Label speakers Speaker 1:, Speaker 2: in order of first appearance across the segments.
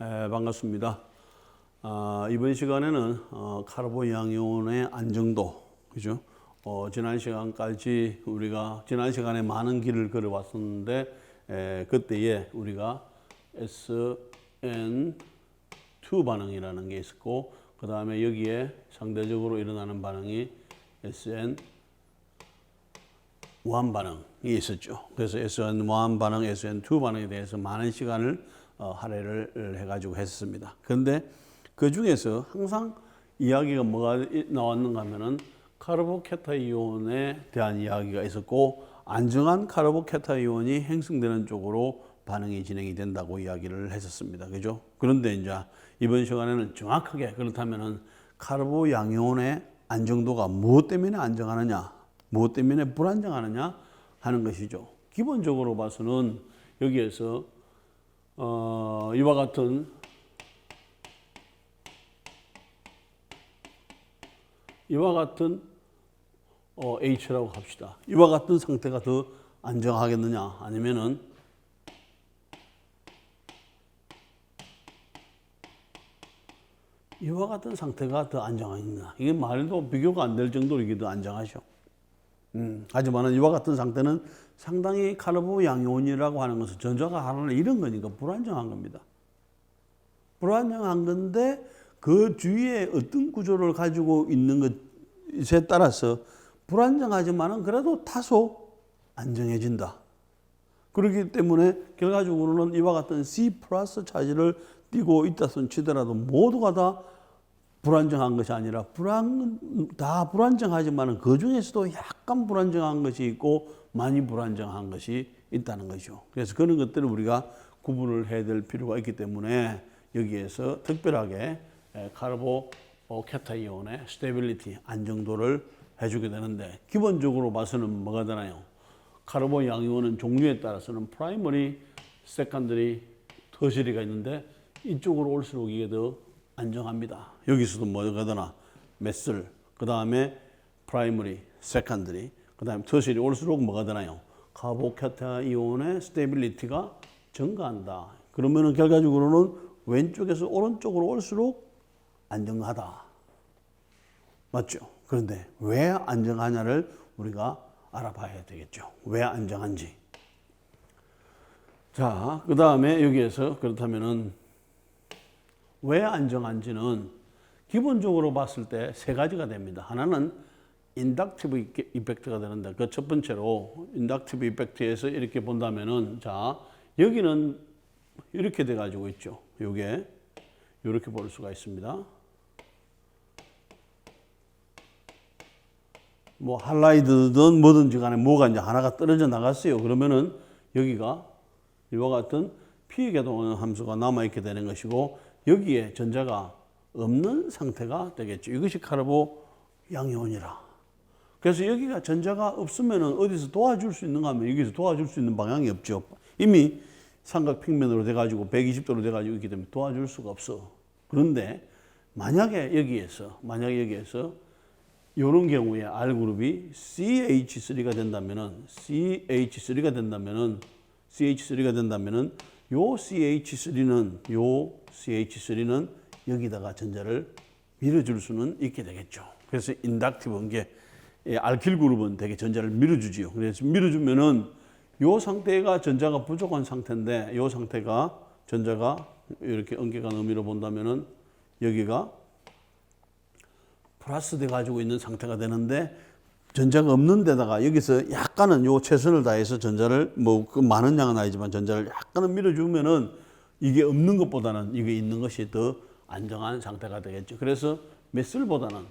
Speaker 1: 반갑습니다. 이번 시간에는 카르본 양이온의 안정도, 그죠? 지난 시간까지 우리가 지난 시간에 많은 길을 걸어왔었는데 그때에 우리가 SN2 반응이라는 게 있었고, 그 다음에 여기에 상대적으로 일어나는 반응이 SN1 반응이 있었죠. 그래서 SN1 반응, SN2 반응에 대해서 많은 시간을 할애를 해가지고 했습니다. 그런데 그 중에서 항상 이야기가 뭐가 나왔는가 하면은 카르보케타이온에 대한 이야기가 있었고, 안정한 카르보케타이온이 행성되는 쪽으로 반응이 진행이 된다고 이야기를 했었습니다. 그죠? 그런데 이제 이번 시간에는 정확하게 그렇다면은 카르보 양이온의 안정도가 무엇 때문에 안정하느냐, 무엇 때문에 불안정하느냐 하는 것이죠. 기본적으로 봐서는 여기에서 이와 같은 H라고 합시다. 이와 같은 상태가 더 안정하겠느냐, 아니면은 이와 같은 상태가 더 안정하겠느냐. 이게 말도 비교가 안 될 정도로 이게 더 안정하죠. 하지만 이와 같은 상태는 상당히 카르보 양이온이라고 하는 것은 전자가 하나를 잃은 거니까 불안정한 겁니다. 불안정한 건데 그 주위에 어떤 구조를 가지고 있는 것에 따라서 불안정하지만은 그래도 다소 안정해진다. 그렇기 때문에 결과적으로는 이와 같은 C 플러스 차지를 띠고 있다 손 치더라도 모두가 다 불안정한 것이 아니라 다 불안정하지만 그 중에서도 약간 불안정한 것이 있고 많이 불안정한 것이 있다는 거죠. 그래서 그런 것들을 우리가 구분을 해야 될 필요가 있기 때문에 여기에서 특별하게 카르보케타이온의 스테빌리티, 안정도를 해주게 되는데, 기본적으로 봐서는 뭐가 되나요? 카르본 양이온은 종류에 따라서는 프라이머리, 세컨더리, 터시리가 있는데 이쪽으로 올수록 이게 더 안정합니다. 여기서도 뭐가 되나? 메슬, 그 다음에 프라이머리, 세컨더리, 그 다음에 터시리 올수록 뭐가 되나요? 카르보케타이온의 스테빌리티가 증가한다. 그러면은 결과적으로는 왼쪽에서 오른쪽으로 올수록 안정하다. 맞죠? 그런데 왜 안정하냐를 우리가 알아봐야 되겠죠. 왜 안정한지. 자, 그 다음에 여기에서 그렇다면은 왜 안정한지는 기본적으로 봤을 때 세 가지가 됩니다. 하나는 인덕티브 이펙트가 되는데, 그 첫 번째로 인덕티브 이펙트에서 이렇게 본다면은, 자, 여기는 이렇게 돼 가지고 있죠. 요게 이렇게 볼 수가 있습니다. 뭐 할라이드든 뭐든지 간에 뭐가 이제 하나가 떨어져 나갔어요. 그러면은 여기가 이와 같은 피궤동 함수가 남아 있게 되는 것이고, 여기에 전자가 없는 상태가 되겠죠. 이것이 카르보 양이온이라. 그래서 여기가 전자가 없으면은 어디서 도와줄 수 있는가 하면 여기서 도와줄 수 있는 방향이 없죠. 이미 삼각 평면으로 돼가지고 120도로 돼가지고 있기 때문에 도와줄 수가 없어. 그런데 만약에 여기에서 이런 경우에 R그룹이 CH3가 된다면은 요 CH3는 여기다가 전자를 밀어줄 수는 있게 되겠죠. 그래서 인덕티브인 게 알킬 그룹은 되게 전자를 밀어주지요. 그래서 밀어주면은 요 상태가 전자가 부족한 상태인데, 요 상태가 전자가 이렇게 엄격한 의미로 본다면은 여기가 플러스 돼 가지고 있는 상태가 되는데, 전자가 없는 데다가 여기서 약간은 요 최선을 다해서 전자를 그 많은 양은 아니지만 전자를 약간은 밀어주면은 이게 없는 것보다는 이게 있는 것이 더 안정한 상태가 되겠죠. 그래서 메슬보다는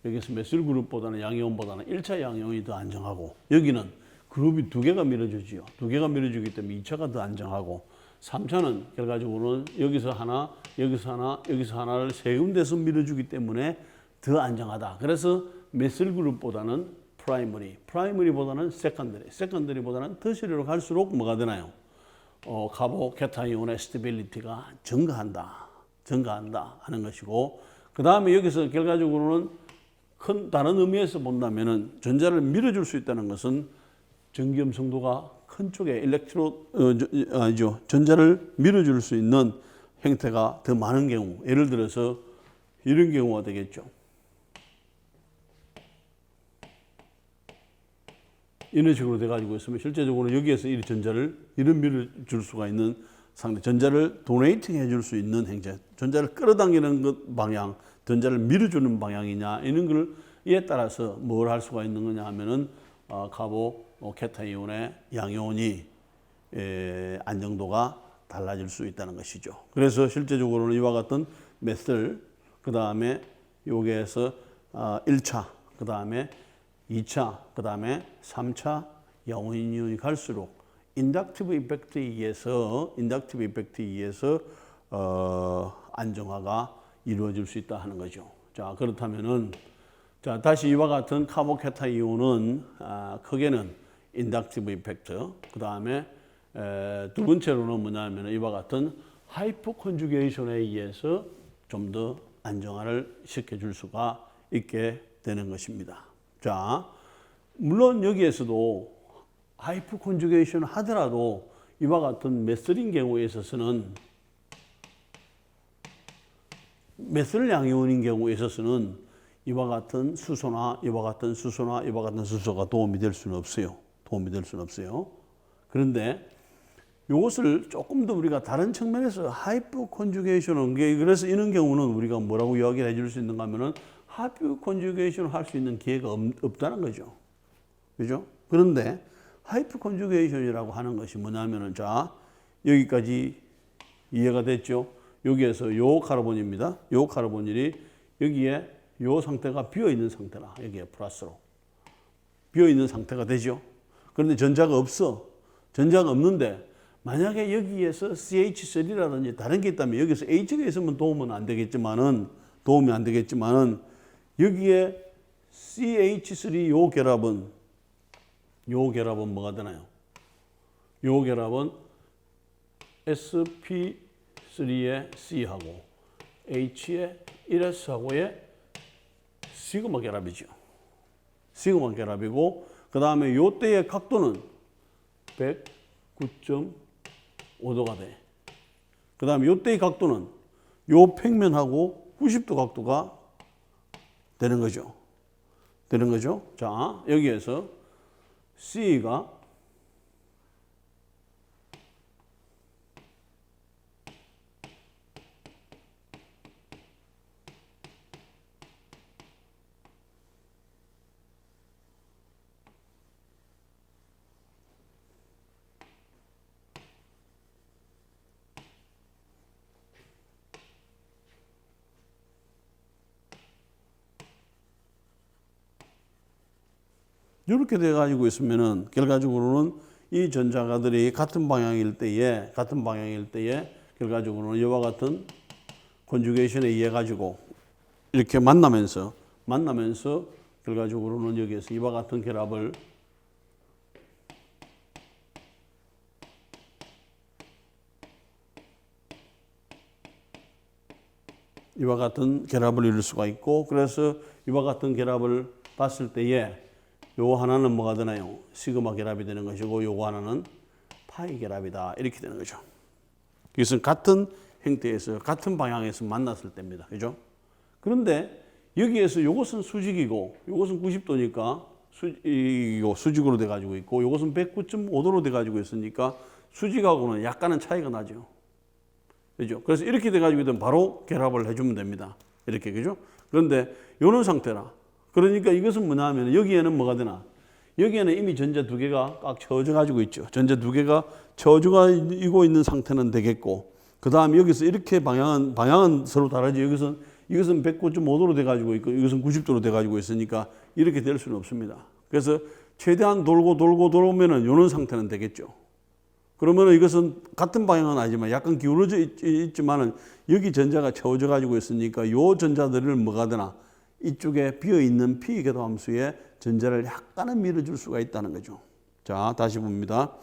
Speaker 1: 여기서 메슬 그룹보다는 양이온보다는 1차 양이온이 더 안정하고, 여기는 그룹이 두 개가 밀어주지요. 두 개가 밀어주기 때문에 2차가 더 안정하고, 3차는 결과적으로는 여기서 하나, 여기서 하나, 여기서 하나를 세 군데서 밀어주기 때문에 더 안정하다. 그래서 메슬 그룹보다는 프라이머리보다는 세컨더리보다는 터시리로 갈수록 뭐가 되나요? 카르보케타이온의 스테빌리티가 증가한다 하는 것이고, 그 다음에 여기서 결과적으로는 다른 의미에서 본다면은 전자를 밀어줄 수 있다는 것은 전기음성도가 한쪽에 아니죠. 전자를 밀어줄 수 있는 형태가 더 많은 경우, 예를 들어서 이런 경우가 되겠죠. 이런 식으로 돼가지고 있으면 실제적으로 여기에서 이 전자를 이런 밀어줄 수가 있는 상태, 전자를 도네이팅 해줄 수 있는 행태, 전자를 끌어당기는 것 방향, 전자를 밀어주는 방향이냐 이런 걸에 따라서 뭘 할 수가 있는 거냐 하면은 카보 케타이온의 양이온이 안정도가 달라질 수 있다는 것이죠. 그래서 실제적으로는 이와 같은 메슬, 그 다음에 여기에서 1차, 그 다음에 2차, 그 다음에 3차 양이온이 갈수록 인덕티브 이펙트에 의해서 안정화가 이루어질 수 있다 하는 거죠. 자, 그렇다면은 자, 다시 이와 같은 카보케타이온은 크게는 인덕티브 이펙트, 그 다음에 두 번째로는 뭐냐면 이와 같은 하이퍼 컨주게이션에 의해서 좀 더 안정화를 시켜줄 수가 있게 되는 것입니다. 자, 물론 여기에서도 하이퍼 컨주게이션 하더라도 이와 같은 메슬인 경우에 있어서는 메슬 양이온인 경우에 있어서는 이와 같은 수소나 이와 같은 수소나 이와 같은 수소가 도움이 될 수는 없어요. 그런데 이것을 조금 더 우리가 다른 측면에서 하이퍼 컨주게이션은 그래서 이런 경우는 우리가 뭐라고 이야기를 해줄 수 있는가 하면은 하이퍼 컨주게이션을 할 수 있는 기회가 없다는 거죠. 그죠? 그런데 하이퍼 컨주게이션이라고 하는 것이 뭐냐면은 자, 여기까지 이해가 됐죠? 여기에서 요 카르본입니다. 요 카르본일이 여기에 요 상태가 비어 있는 상태라. 여기에 플러스로 비어 있는 상태가 되죠. 그런데 전자가 없어. 전자가 없는데 만약에 여기에서 CH3라든지 다른 게 있다면 여기서 H가 있으면 도움이 안 되겠지만은 여기에 CH3 요 결합은 뭐가 되나요? 요 결합은 sp3의 C하고 H의 1s하고의 시그마 결합이죠. 시그마 결합이고 그 다음에 요 때의 각도는 109.5도가 돼. 그 다음에 요 때의 각도는 요 평면하고 90도 각도가 되는 거죠. 자, 여기에서 C가 이렇게 돼 가지고 있으면은 결과적으로는 이 전자가들이 같은 방향일 때에 결과적으로는 이와 같은 컨주게이션에 의해 가지고 이렇게 만나면서 결과적으로는 여기에서 이와 같은 결합을 이룰 수가 있고, 그래서 이와 같은 결합을 봤을 때에 요 하나는 뭐가 되나요? 시그마 결합이 되는 것이고 요거 하나는 파이 결합이다. 이렇게 되는 거죠. 이것은 같은 형태에서 같은 방향에서 만났을 때입니다. 그죠? 그런데 여기에서 요것은 수직이고 요것은 90도니까 수직으로 돼 가지고 있고 요것은 109.5도로 돼 가지고 있으니까 수직하고는 약간은 차이가 나죠. 그죠? 그래서 이렇게 돼 가지고 있으면 바로 결합을 해 주면 됩니다. 이렇게. 그죠? 그런데 요런 상태라. 그러니까 이것은 뭐냐 하면 여기에는 뭐가 되나? 여기에는 이미 전자 두 개가 꽉 채워져 가지고 있죠. 전자 두 개가 채워지고 있는 상태는 되겠고, 그 다음에 여기서 이렇게 방향은 서로 다르지. 이것은 109.5도로 돼 가지고 있고 이것은 90도로 돼 가지고 있으니까 이렇게 될 수는 없습니다. 그래서 최대한 돌면은 요런 상태는 되겠죠. 그러면은 이것은 같은 방향은 아니지만 약간 기울어져 있지만은 여기 전자가 채워져 가지고 있으니까 요 전자들을 뭐가 되나? 이쪽에 비어있는 P궤도함수에 전자를 약간은 밀어줄 수가 있다는 거죠. 자, 다시 봅니다.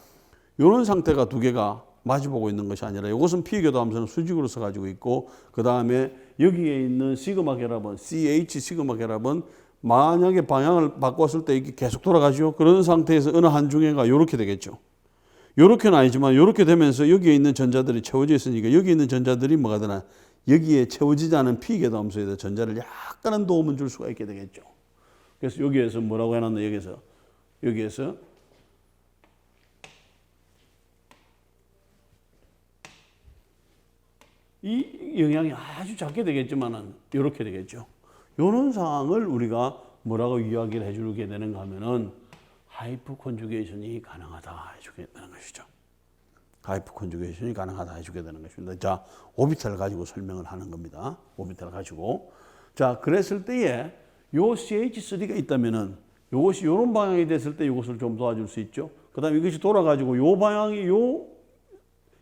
Speaker 1: 이런 상태가 두 개가 마주보고 있는 것이 아니라 이것은 P궤도함수는 수직으로 써가지고 있고, 그 다음에 여기에 있는 시그마 결합은 CH 시그마 결합은 만약에 방향을 바꿨을 때 이게 계속 돌아가죠. 그런 상태에서 어느 한 중에가 이렇게 되겠죠. 요렇게는 아니지만 요렇게 되면서 여기에 있는 전자들이 채워져 있으니까 여기 있는 전자들이 뭐가 되나 여기에 채워지지 않은 피계 다음수에다 전자를 약간은 도움을 줄 수가 있게 되겠죠. 그래서 여기에서 뭐라고 해놨나 여기에서 이 영향이 아주 작게 되겠지만은 이렇게 되겠죠. 이런 상황을 우리가 뭐라고 이야기를 해주게 되는가 하면은 하이프 컨주게이션이 가능하다 해주게 되는 것이죠. 하이프 컨주게이션이 가능하다 해주게 되는 것입니다. 자, 오비탈을 가지고 설명을 하는 겁니다. 오비탈을 가지고. 자, 그랬을 때에 요 CH3가 있다면은 요것이 요런 방향이 됐을 때 이것을 좀 도와줄 수 있죠. 그 다음에 이것이 돌아가지고 요 방향이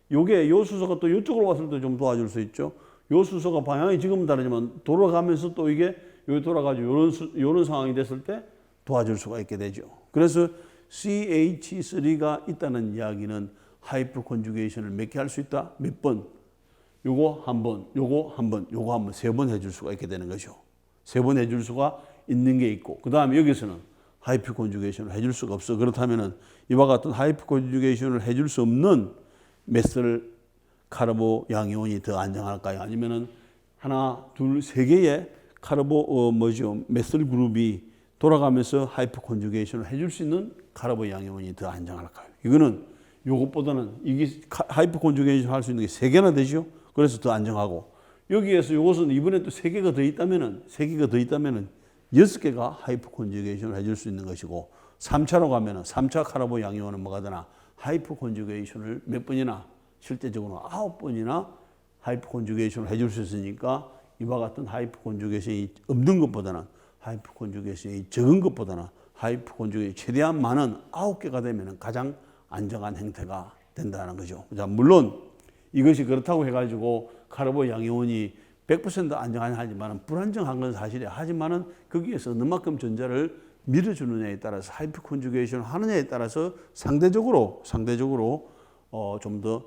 Speaker 1: 요게 요 수소가 또 이쪽으로 왔을 때 좀 도와줄 수 있죠. 요 수소가 방향이 지금 다르지만 돌아가면서 또 이게 여기 돌아가지고 요런 상황이 됐을 때 도와줄 수가 있게 되죠. 그래서 CH3가 있다는 이야기는 하이퍼 컨주게이션을 몇 개 할 수 있다? 몇 번? 요거 한 번, 요거 한 번, 요거 한 번, 세 번 해줄 수가 있게 되는 거죠. 세 번 해줄 수가 있는 게 있고, 그 다음에 여기서는 하이퍼 컨주게이션을 해줄 수가 없어. 그렇다면은 이와 같은 하이퍼 컨주게이션을 해줄 수 없는 메슬 카르보 양이온이 더 안정할까요? 아니면은 하나, 둘, 세 개의 메슬 그룹이 돌아가면서 하이퍼 컨주게이션을 해줄 수 있는 카르보 양이온이 더 안정할까요? 이거는 요것보다는 이게 하이퍼 컨주게이션 할 수 있는 게 세 개나 되죠. 그래서 더 안정하고 여기에서 요것은 이번에 또 세 개가 더 있다면은 여섯 개가 하이퍼 컨주게이션을 해줄 수 있는 것이고 3차로 가면은 3차 카르보 양이온은 뭐가 되나 하이퍼 컨주게이션을 몇 번이나 실제적으로 9번이나 하이퍼 컨주게이션을 해줄 수 있으니까 이와 같은 하이퍼 컨주게이션이 없는 것보다는 하이퍼 컨주게이션이 적은 것보다는 하이퍼 컨주게이션이 최대한 많은 9개가 되면 가장 안정한 형태가 된다는 거죠. 자, 물론 이것이 그렇다고 해가지고 카르보 양이온이 100% 안정하냐 하지만 불안정한 건 사실이야. 하지만은 거기에서 얼마만큼 전자를 밀어주느냐에 따라서 하이퍼 컨주게이션을 하느냐에 따라서 상대적으로 좀 더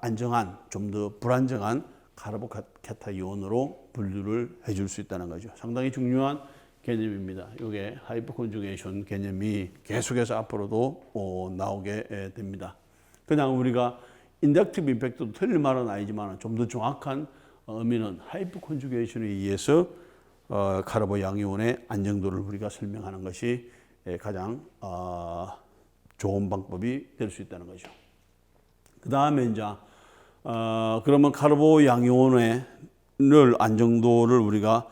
Speaker 1: 안정한, 좀 더 불안정한 카르보케타이온으로 분류를 해줄 수 있다는 거죠. 상당히 중요한 개념입니다. 이게 하이퍼 컨주게이션 개념이 계속해서 앞으로도 나오게 됩니다. 그냥 우리가 인덕티브 임팩트도 틀린 말은 아니지만 좀 더 정확한 의미는 하이퍼 컨주게이션에 의해서 카르보 양이온의 안정도를 우리가 설명하는 것이 가장 좋은 방법이 될 수 있다는 거죠. 그 다음에 이제 그러면 카르보 양이온의 안정도를 우리가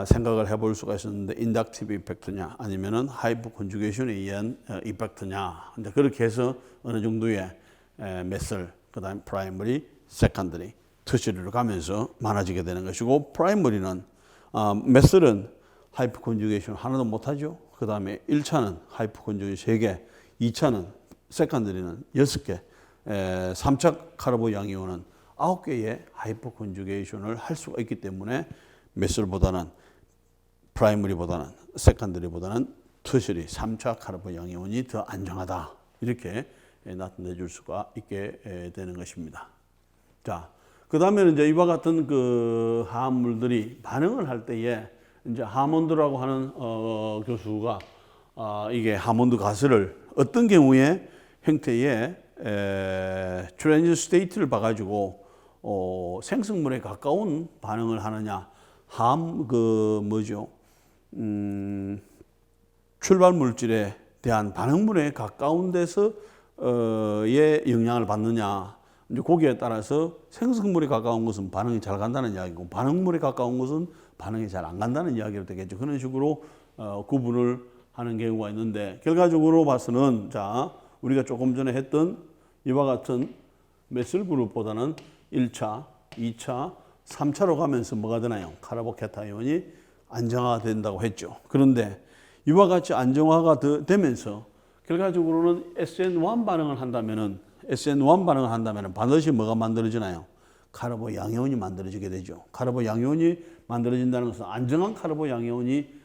Speaker 1: 생각을 해볼 수가 있었는데 인덕티브 이펙트냐 아니면은 하이퍼 컨주게이션에 의한 이펙트냐. 그렇게 해서 어느 정도의 메슬, 그다음 프라이머리, 세컨더리, 터시리로 가면서 많아지게 되는 것이고 프라이머리는 메슬은 하이퍼 컨주게이션 하나도 못하죠. 그 다음에 1차는 하이퍼 컨주게이션 3개, 2차는 세컨더리는 6개, 3차 카르보 양이온은 9개의 하이퍼 컨주게이션을 할 수가 있기 때문에 메슬보다는 프라이머리보다는 세컨더리보다는 터시리 3차 카르보 양이온이 더 안정하다. 이렇게 나타내 줄 수가 있게 되는 것입니다. 자, 그 다음에는 이제 이와 같은 그 화합물들이 반응을 할 때에 이제 하몬드라고 하는 교수가 이게 하몬드 가스를 어떤 경우에 형태의 트랜지션 스테이트를 봐가지고 생성물에 가까운 반응을 하느냐, 출발 물질에 대한 반응물에 가까운 데서의 영향을 받느냐. 이제 거기에 따라서 생성물에 가까운 것은 반응이 잘 간다는 이야기고 반응물에 가까운 것은 반응이 잘 안 간다는 이야기로 되겠죠. 그런 식으로 구분을 하는 경우가 있는데 결과적으로 봐서는 자 우리가 조금 전에 했던 이와 같은 메슬 그룹보다는 1차, 2차, 3차로 가면서 뭐가 되나요? 카르보케타이온이 안정화가 된다고 했죠. 그런데 이와 같이 안정화가 되면서 결과적으로는 SN1 반응을 한다면은 반드시 뭐가 만들어지나요? 카르보 양이온이 만들어지게 되죠. 카르보 양이온이 만들어진다는 것은 안정한 카르보 양이온이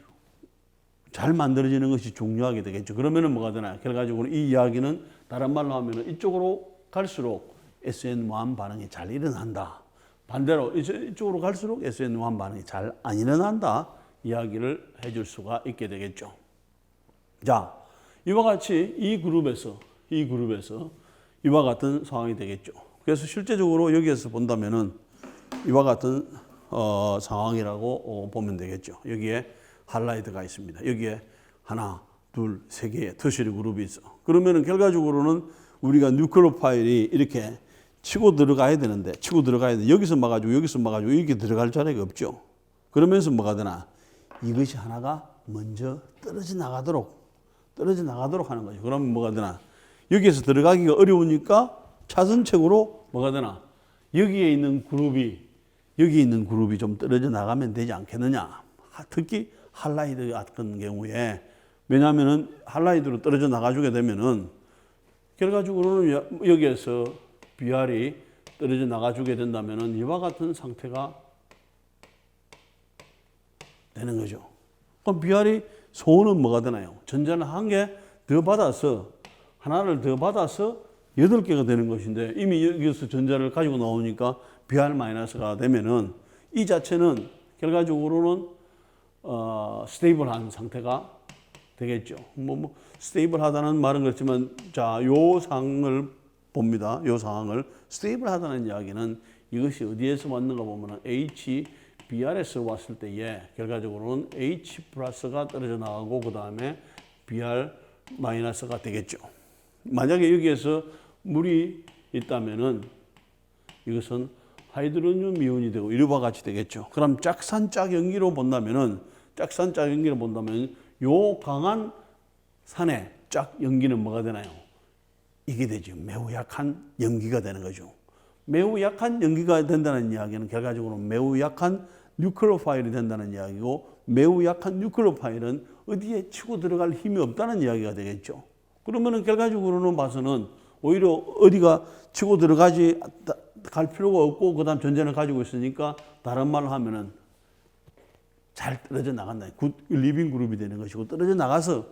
Speaker 1: 잘 만들어지는 것이 중요하게 되겠죠. 그러면은 뭐가 되나요? 결과적으로 이 이야기는 다른 말로 하면은 이쪽으로 갈수록 SN1 반응이 잘 일어난다. 반대로 이쪽으로 갈수록 SN1 반응이 잘 안 일어난다. 이야기를 해줄 수가 있게 되겠죠. 자, 이와 같이 이 그룹에서 이와 같은 상황이 되겠죠. 그래서 실제적으로 여기에서 본다면은 이와 같은 상황이라고 보면 되겠죠. 여기에 할라이드가 있습니다. 여기에 하나, 둘, 세 개의 터시리 그룹이 있어. 그러면은 결과적으로는 우리가 뉴클로파일이 이렇게 치고 들어가야 되는데, 여기서 막아주고 여기서 막아주고 이렇게 들어갈 자리가 없죠. 그러면서 뭐가 되나? 이것이 하나가 먼저 떨어져 나가도록 하는 거죠. 그러면 뭐가 되나? 여기에서 들어가기가 어려우니까 차선책으로 뭐가 되나? 여기 있는 그룹이 좀 떨어져 나가면 되지 않겠느냐. 특히 할라이드 같은 경우에, 왜냐하면은 할라이드로 떨어져 나가주게 되면은 결과적으로는 여기에서 BR이 떨어져 나가주게 된다면은 이와 같은 상태가 되는 거죠. 그럼 BR이 소원은 뭐가 되나요? 전자는 하나를 더 받아서 8개가 되는 것인데, 이미 여기서 전자를 가지고 나오니까 BR-가 되면은 이 자체는 결과적으로는 스테이블한 상태가 되겠죠. 스테이블하다는 말은 그렇지만, 자, 요 상황을 봅니다. 요 상황을 스테이블하다는 이야기는 이것이 어디에서 왔는가 보면은 BR에서 왔을 때에 결과적으로는 H 플러스가 떨어져 나가고 그 다음에 BR 마이너스가 되겠죠. 만약에 여기에서 물이 있다면은 이것은 하이드로늄 이온이 되고 이와 같이 되겠죠. 그럼 짝산 연기로 본다면 요 강한 산의 짝 연기는 뭐가 되나요? 이게 되죠. 매우 약한 연기가 되는 거죠. 매우 약한 연기가 된다는 이야기는 결과적으로 매우 약한 뉴클로파일이 된다는 이야기고, 매우 약한 뉴클로파일은 어디에 치고 들어갈 힘이 없다는 이야기가 되겠죠. 그러면은 결과적으로는 봐서는 오히려 어디가 치고 들어가지 갈 필요가 없고, 그 다음 전자를 가지고 있으니까 다른 말로 하면은 잘 떨어져 나간다. 굿 리빙 그룹이 되는 것이고, 떨어져 나가서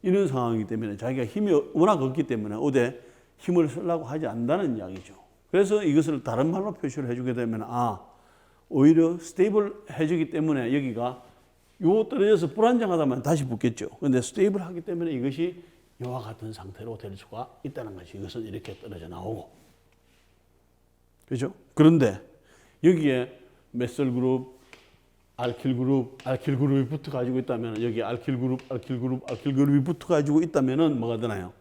Speaker 1: 이런 상황이기 때문에 자기가 힘이 워낙 없기 때문에 어디 힘을 쓰려고 하지 않는다는 이야기죠. 그래서 이것을 다른 말로 표시를 해주게 되면, 오히려 스테이블 해주기 때문에 여기가 요 떨어져서 불안정하다면 다시 붙겠죠. 그런데 스테이블 하기 때문에 이것이 이와 같은 상태로 될 수가 있다는 것이, 이것은 이렇게 떨어져 나오고. 그죠? 그런데 여기에 메설 그룹, 알킬 그룹이 붙어 가지고 있다면, 여기 알킬 그룹이 붙어 가지고 있다면은 뭐가 되나요?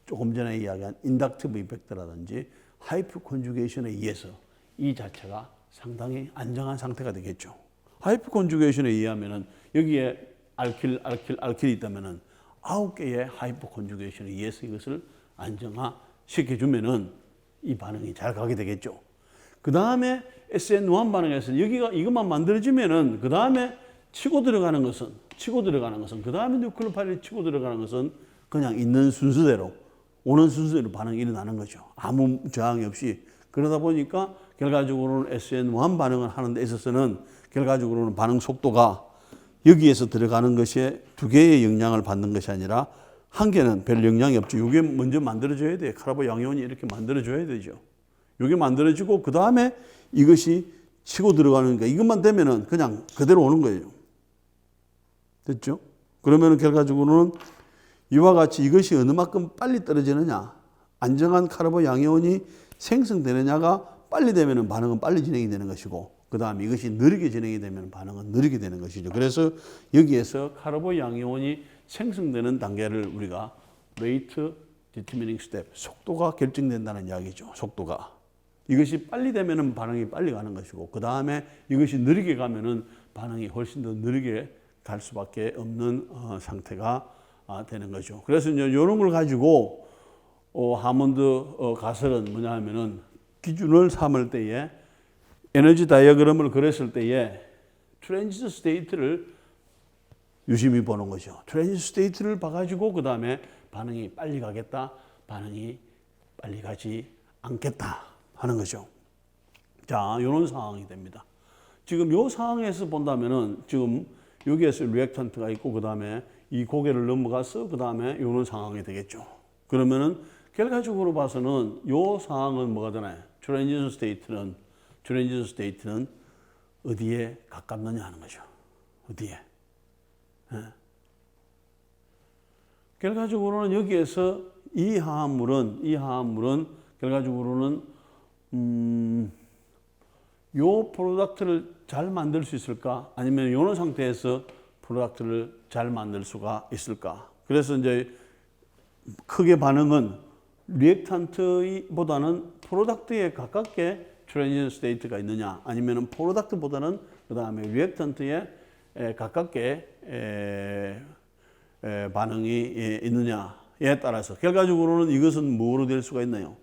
Speaker 1: 조금 전에 이야기한 인덕티브 이펙트라든지 하이프 컨주게이션에 의해서 이 자체가 상당히 안정한 상태가 되겠죠. 하이프 컨주게이션에 의하면은 여기에 알킬이 있다면은 9개의 하이프 컨주게이션에 의해서 이것을 안정화시켜 주면은 이 반응이 잘 가게 되겠죠. 그 다음에 SN1 반응에서 이것만 만들어지면은 그 다음에 치고 들어가는 것은 그 다음에 뉴클로파일이 치고 들어가는 것은 그냥 있는 순서대로, 오는 순서대로 반응이 일어나는 거죠. 아무 저항이 없이. 그러다 보니까 결과적으로는 SN1 반응을 하는 데 있어서는 결과적으로는 반응 속도가 여기에서 들어가는 것에 2개의 영향을 받는 것이 아니라 1개는 별 영향이 없죠. 이게 먼저 만들어져야 돼요. 카르보 양이온이 이렇게 만들어져야 되죠. 이게 만들어지고 그 다음에 이것이 치고 들어가는 게, 이것만 되면은 그냥 그대로 오는 거예요. 됐죠? 그러면은 결과적으로는 이와 같이 이것이 어느 만큼 빨리 떨어지느냐, 안정한 카르보 양이온이 생성되느냐가 빨리 되면은 반응은 빨리 진행이 되는 것이고, 그 다음에 이것이 느리게 진행이 되면 반응은 느리게 되는 것이죠. 그래서 여기에서 카르보 양이온이 생성되는 단계를 우리가 rate determining step, 속도가 결정된다는 이야기죠. 속도가. 이것이 빨리 되면은 반응이 빨리 가는 것이고, 그 다음에 이것이 느리게 가면은 반응이 훨씬 더 느리게 갈 수밖에 없는 상태가 되는 거죠. 그래서 이제 이런 걸 가지고 하몬드 가설은 뭐냐 하면은, 기준을 삼을 때에 에너지 다이어그램을 그렸을 때에 트랜지트 스테이트를 유심히 보는 거죠. 트랜지트 스테이트를 봐가지고 그 다음에 반응이 빨리 가겠다, 반응이 빨리 가지 않겠다 하는 거죠. 자, 이런 상황이 됩니다. 지금 이 상황에서 본다면은 지금 여기에서 리액턴트가 있고 그 다음에 이 고개를 넘어가서 그 다음에 이런 상황이 되겠죠. 그러면은 결과적으로 봐서는 이 상황은 뭐가 되나요? 트랜지션 스테이트는 어디에 가깝느냐 하는 거죠. 어디에? 네. 결과적으로는 여기에서 이 화합물은 결과적으로는 요 프로덕트를 잘 만들 수 있을까? 아니면 이런 상태에서 프로덕트를 잘 만들 수가 있을까? 그래서 이제 크게 반응은 리액탄트보다는 프로덕트에 가깝게 트랜지션 스테이트가 있느냐, 아니면 프로덕트보다는 그 다음에 리액탄트에 가깝게 반응이 있느냐에 따라서 결과적으로는 이것은 뭐로 될 수가 있나요?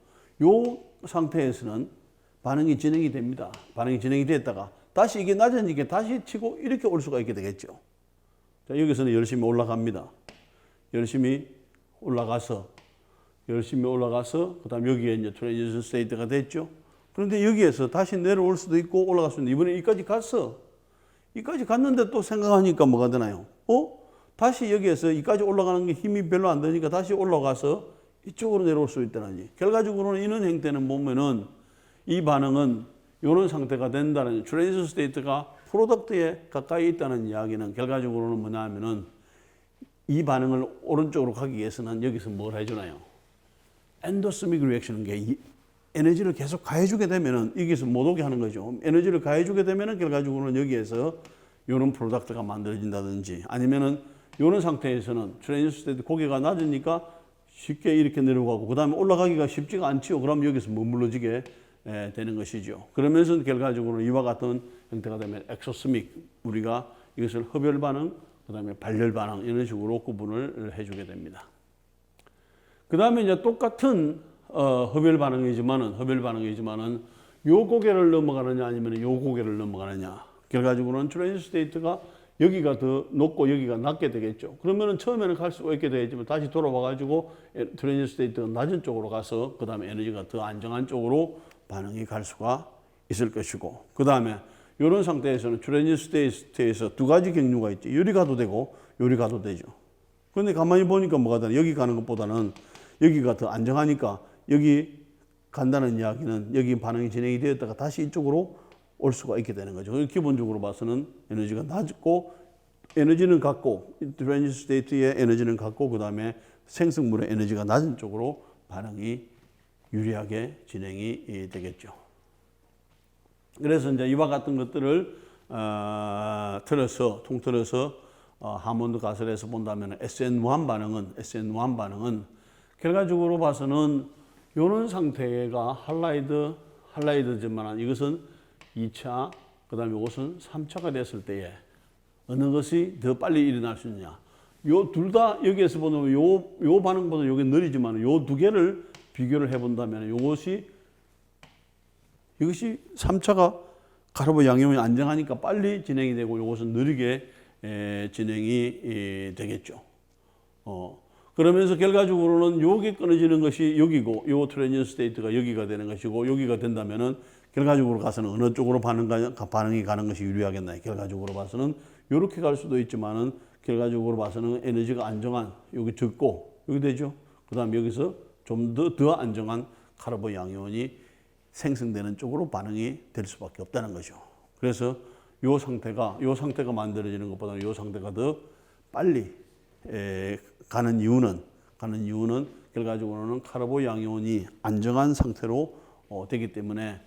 Speaker 1: 요 상태에서는 반응이 진행이 됩니다. 반응이 진행이 됐다가 다시 이게 낮아지니까 다시 치고 이렇게 올 수가 있게 되겠죠. 자, 여기서는 열심히 올라갑니다. 열심히 올라가서 그다음 여기에 이제 트랜지션 스테이트가 됐죠. 그런데 여기에서 다시 내려올 수도 있고 올라갈 수도 있는데 이번에 여기까지 갔어. 여기까지 갔는데 또 생각하니까 뭐가 되나요? 다시 여기에서 여기까지 올라가는 게 힘이 별로 안 되니까 다시 올라가서 이쪽으로 내려올 수 있다는지. 결과적으로는 이런 행태는 보면은 이 반응은 이런 상태가 된다는, 트랜지션 스테이트가 프로덕트에 가까이 있다는 이야기는 결과적으로는 뭐냐 하면은 이 반응을 오른쪽으로 가기 위해서는 여기서 뭘 해주나요? 엔도스믹 리액션인 게 에너지를 계속 가해주게 되면은 여기서 못 오게 하는 거죠. 에너지를 가해주게 되면은 결과적으로는 여기에서 이런 프로덕트가 만들어진다든지, 아니면은 이런 상태에서는 트랜지션 스테이트 고개가 낮으니까 쉽게 이렇게 내려가고 그 다음에 올라가기가 쉽지가 않지요. 그럼 여기서 머물러지게 되는 것이죠. 그러면서 결과적으로 이와 같은 형태가 되면 엑소스믹, 우리가 이것을 흡열 반응, 그 다음에 발열 반응 이런 식으로 구분을 해주게 됩니다. 그 다음에 이제 똑같은 흡열 반응이지만은 요 고개를 넘어가느냐 아니면 요 고개를 넘어가느냐. 결과적으로는 트랜지션 스테이트가 여기가 더 높고 여기가 낮게 되겠죠. 그러면은 처음에는 갈 수가 있게 되겠지만 다시 돌아와가지고 트랜지션 스테이트가 낮은 쪽으로 가서 그 다음에 에너지가 더 안정한 쪽으로 반응이 갈 수가 있을 것이고, 그 다음에 이런 상태에서는 트랜지션 스테이트에서 두 가지 경류가 있죠. 요리 가도 되고 요리 가도 되죠. 그런데 가만히 보니까 뭐가 되나? 여기 가는 것보다는 여기가 더 안정하니까 여기 간다는 이야기는 여기 반응이 진행이 되었다가 다시 이쪽으로 올 수가 있게 되는 거죠. 기본적으로 봐서는 에너지가 낮고 에너지는 같고 트랜지션 스테이트의 에너지는 같고 그 다음에 생성물의 에너지가 낮은 쪽으로 반응이 유리하게 진행이 되겠죠. 그래서 이제 이와 같은 것들을 통틀어서 하몬드 가설에서 본다면 SN1 반응은 결과적으로 봐서는 이런 상태가 할라이드지만 이것은 2차, 그 다음에 이것은 3차가 됐을 때에 어느 것이 더 빨리 일어날 수 있느냐. 요 둘 다 여기에서 보면 요 반응보다 요게 느리지만 요 두 개를 비교를 해본다면 이것이 3차가 가르보 양이온이 안정하니까 빨리 진행이 되고 이것은 느리게 진행이 되겠죠. 그러면서 결과적으로는 요게 끊어지는 것이 여기고 요 트랜지션 스테이트가 여기가 되는 것이고 여기가 된다면은 결과적으로 가서는 어느 쪽으로 반응이 가는 것이 유리하겠나요? 결과적으로 봐서는 이렇게 갈 수도 있지만은 결과적으로 봐서는 에너지가 안정한 여기 적고 여기 되죠. 그다음 여기서 좀 더 안정한 카르보 양이온이 생성되는 쪽으로 반응이 될 수밖에 없다는 거죠. 그래서 요 상태가 만들어지는 것보다는 요 상태가 더 빨리 가는 이유는 결과적으로는 카르보 양이온이 안정한 상태로 되기 때문에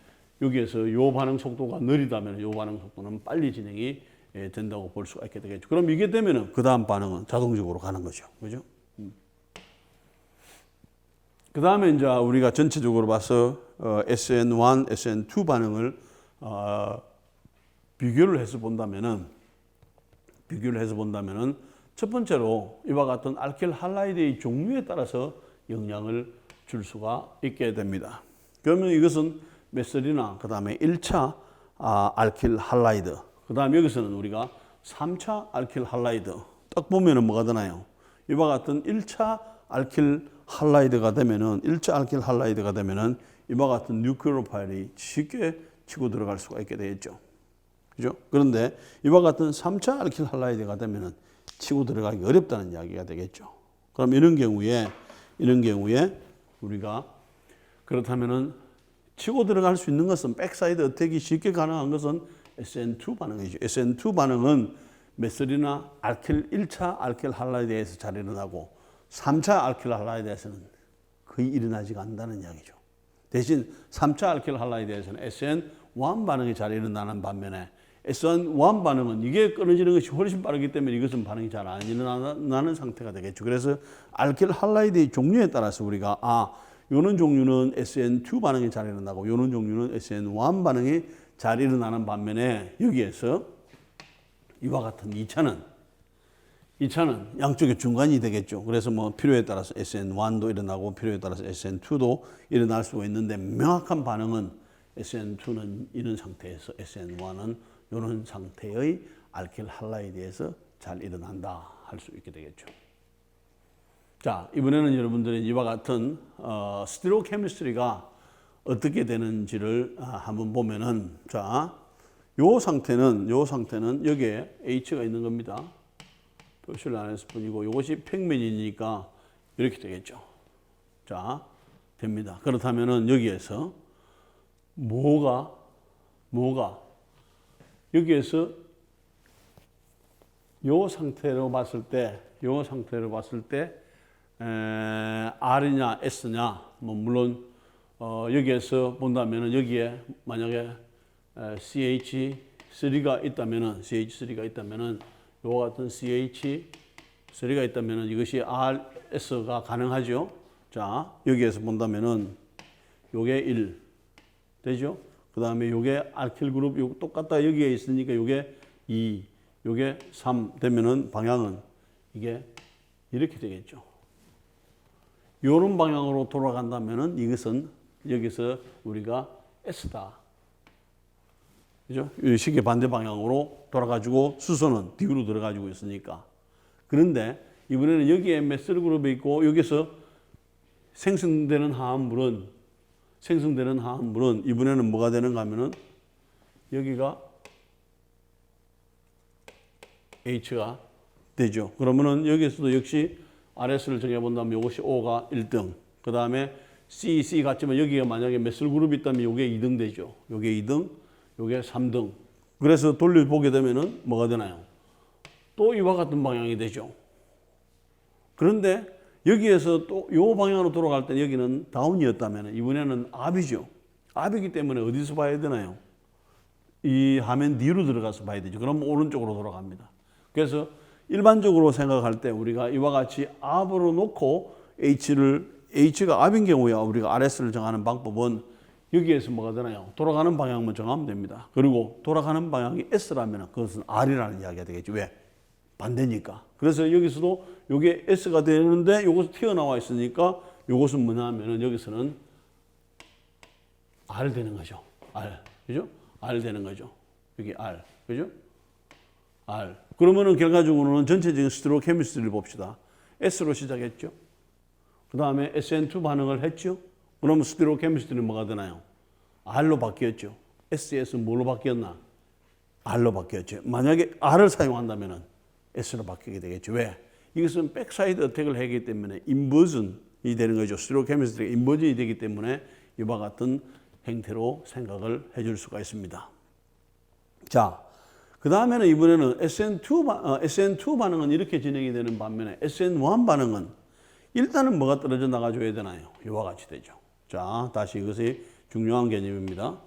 Speaker 1: 여기에서 요 반응 속도가 느리다면 요 반응 속도는 빨리 진행이 된다고 볼 수가 있게 되겠죠. 그럼 이게 되면은 그 다음 반응은 자동적으로 가는 거죠. 그죠? 그 다음에 이제 우리가 전체적으로 봐서 SN1, SN2 반응을 비교를 해서 본다면은 첫 번째로 이와 같은 알킬 할라이드의 종류에 따라서 영향을 줄 수가 있게 됩니다. 그러면 이것은 메스리나 그 다음에 1차 알킬 할라이드, 그 다음에 여기서는 우리가 3차 알킬 할라이드 딱 보면은 뭐가 되나요? 이와 같은 1차 알킬 할라이드가 되면은 이와 같은 뉴클레오파일이 쉽게 치고 들어갈 수가 있게 되겠죠. 그죠? 그런데 이와 같은 3차 알킬 할라이드가 되면은 치고 들어가기 어렵다는 이야기가 되겠죠. 그럼 이런 경우에 우리가 그렇다면은 치고 들어갈 수 있는 것은 백사이드 어택이 쉽게 가능한 것은 SN2 반응이죠. SN2 반응은 메스리나 알킬 1차 알킬 할라이드에서 잘 일어나고 3차 알킬 할라이드에서는 거의 일어나지가 않는다는 이야기죠. 대신 3차 알킬 할라이드에서는 SN1 반응이 잘 일어나는 반면에 SN1 반응은 이게 끊어지는 것이 훨씬 빠르기 때문에 이것은 반응이 잘 안 일어나는 상태가 되겠죠. 그래서 알킬 할라이드의 종류에 따라서 우리가 요런 종류는 SN2 반응이 잘 일어나고 요런 종류는 SN1 반응이 잘 일어나는 반면에 여기에서 이와 같은 2차는 양쪽의 중간이 되겠죠. 그래서 뭐 필요에 따라서 SN1도 일어나고 필요에 따라서 SN2도 일어날 수가 있는데 명확한 반응은 SN2는 이런 상태에서 SN1은 이런 상태의 알킬 할라이드에서 잘 일어난다 할 수 있게 되겠죠. 자, 이번에는 여러분들이 이와 같은 스티로 케미스트리가 어떻게 되는지를 한번 보면은, 자, 요 상태는 여기에 H가 있는 겁니다. 표시를 안 했을 뿐이고 이것이 평면이니까 이렇게 되겠죠. 자, 됩니다. 그렇다면은 여기에서 뭐가 여기에서 요 상태로 봤을 때 R이냐 S냐, 뭐 물론 여기에서 본다면은 여기에 만약에 CH3가 있다면은 요와 같은 CH3가 있다면은 이것이 RS가 가능하죠. 자, 여기에서 본다면은 요게 1 되죠. 그 다음에 요게 알킬 그룹 요 똑같다 여기에 있으니까 요게 2, 요게 3 되면은 방향은 이게 이렇게 되겠죠. 요런 방향으로 돌아간다면은 이것은 여기서 우리가 S다. 그죠? 이 시계 반대 방향으로 돌아가지고 수소는 D로 들어가지고 있으니까. 그런데 이번에는 여기에 메스 그룹이 있고 여기서 생성되는 화합물은 이번에는 뭐가 되는가 하면은 여기가 H가 되죠. 그러면은 여기서도 역시 RS를 정해본다면 이것이 O가 1등. 그 다음에 C 같지만 여기가 만약에 메스 그룹이 있다면 이게 2등 되죠. 이게 2등. 요게 3등. 그래서 돌려보게 되면은 뭐가 되나요? 또 이와 같은 방향이 되죠. 그런데 여기에서 또 요 방향으로 돌아갈 때 여기는 다운이었다면 이번에는 업이죠. 업이기 때문에 어디서 봐야 되나요? 이 화면 뒤로 들어가서 봐야 되죠. 그럼 오른쪽으로 돌아갑니다. 그래서 일반적으로 생각할 때 우리가 이와 같이 업으로 놓고 H가 업인 경우에 우리가 RS를 정하는 방법은 여기에서 뭐가 되나요? 돌아가는 방향만 정하면 됩니다. 그리고 돌아가는 방향이 S라면 그것은 R이라는 이야기가 되겠죠. 왜? 반대니까. 그래서 여기서도 이게 S가 되는데 이것이 튀어나와 있으니까 이것은 뭐냐 하면은 여기서는 R 되는 거죠. R. 그죠? R 되는 거죠. 여기 R. 그죠? R. 그러면은 결과적으로는 전체적인 스티로 케미스트리를 봅시다. S로 시작했죠. 그 다음에 SN2 반응을 했죠. 그러면 스티로 케미스트리는 뭐가 되나요? R로 바뀌었죠. SES는 뭘로 바뀌었나? R로 바뀌었죠. 만약에 R을 사용한다면 S로 바뀌게 되겠죠. 왜? 이것은 백사이드 어택을 하기 때문에 인버전이 되는 거죠. 스티로 케미스트리가 인버전이 되기 때문에 이와 같은 행태로 생각을 해줄 수가 있습니다. 자, 그 다음에는 이번에는 SN2 반응은 이렇게 진행이 되는 반면에 SN1 반응은 일단은 뭐가 떨어져 나가줘야 되나요? 이와 같이 되죠. 자, 다시 이것이 중요한 개념입니다.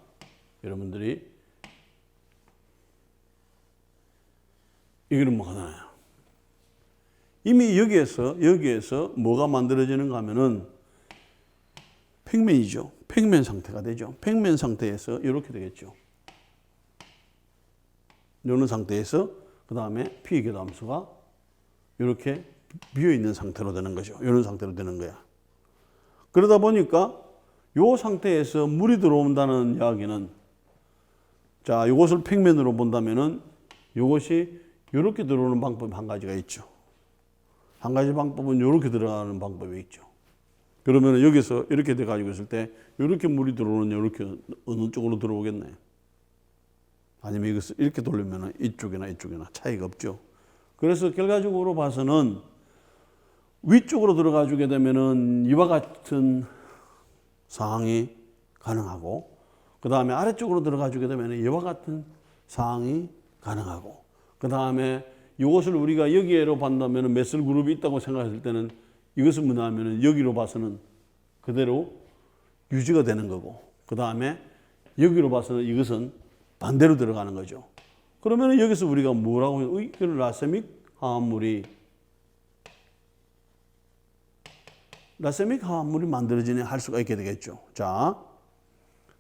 Speaker 1: 여러분들이 이거는 뭐가 나요? 이미 여기에서 뭐가 만들어지는가 하면은 평면이죠. 평면 상태가 되죠. 평면 상태에서 이렇게 되겠죠. 이런 상태에서 그 다음에 P궤도함수가 이렇게 비어있는 상태로 되는 거죠. 이런 상태로 되는 거야. 그러다 보니까 이 상태에서 물이 들어온다는 이야기는 자, 이것을 평면으로 본다면은 이것이 이렇게 들어오는 방법이 한 가지가 있죠. 한 가지 방법은 이렇게 들어가는 방법이 있죠. 그러면 여기서 이렇게 돼 가지고 있을 때 이렇게 물이 들어오는 이렇게 어느 쪽으로 들어오겠나요? 아니면 이것을 이렇게 돌리면 이쪽이나 차이가 없죠. 그래서 결과적으로 봐서는 위쪽으로 들어가 주게 되면은 이와 같은 상황이 가능하고, 그 다음에 아래쪽으로 들어가 주게 되면 이와 같은 상황이 가능하고, 그 다음에 이것을 우리가 여기로 본다면 메슬 그룹이 있다고 생각했을 때는 이것은 뭐냐 하면 여기로 봐서는 그대로 유지가 되는 거고, 그 다음에 여기로 봐서는 이것은 반대로 들어가는 거죠. 그러면 여기서 우리가 뭐라고 해요? 그 라세믹 화합물이 만들어지네 할 수가 있게 되겠죠. 자,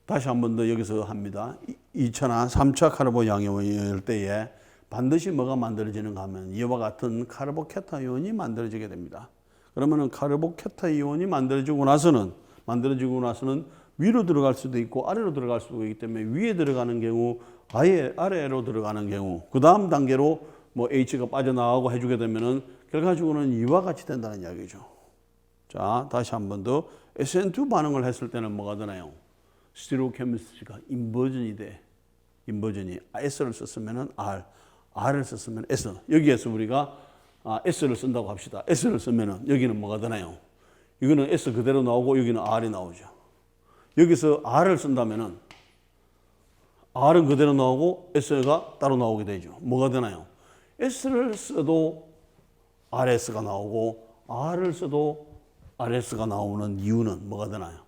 Speaker 1: 다시 한 번 더 여기서 합니다. 2차나 3차 카르보 양이온일 때에 반드시 뭐가 만들어지는가 하면 이와 같은 카르보케타이온이 만들어지게 됩니다. 그러면은 카르보케타이온이 만들어지고 나서는 위로 들어갈 수도 있고 아래로 들어갈 수도 있기 때문에 위에 들어가는 경우, 아래로 들어가는 경우, 그 다음 단계로 뭐 H가 빠져나가고 해주게 되면은 결과적으로는 이와 같이 된다는 이야기죠. 자, 다시 한 번 더. SN2 반응을 했을 때는 뭐가 되나요? 스티로케미스트리가 인버전이 돼. 인버전이 S를 썼으면은 R을 썼으면 S. 여기에서 우리가 S를 쓴다고 합시다. S를 쓰면은 여기는 뭐가 되나요? 이거는 S 그대로 나오고 여기는 R이 나오죠. 여기서 R을 쓴다면은 R은 그대로 나오고 S가 따로 나오게 되죠. 뭐가 되나요? S를 써도 RS가 나오고 R을 써도 RS가 나오는 이유는 뭐가 되나요?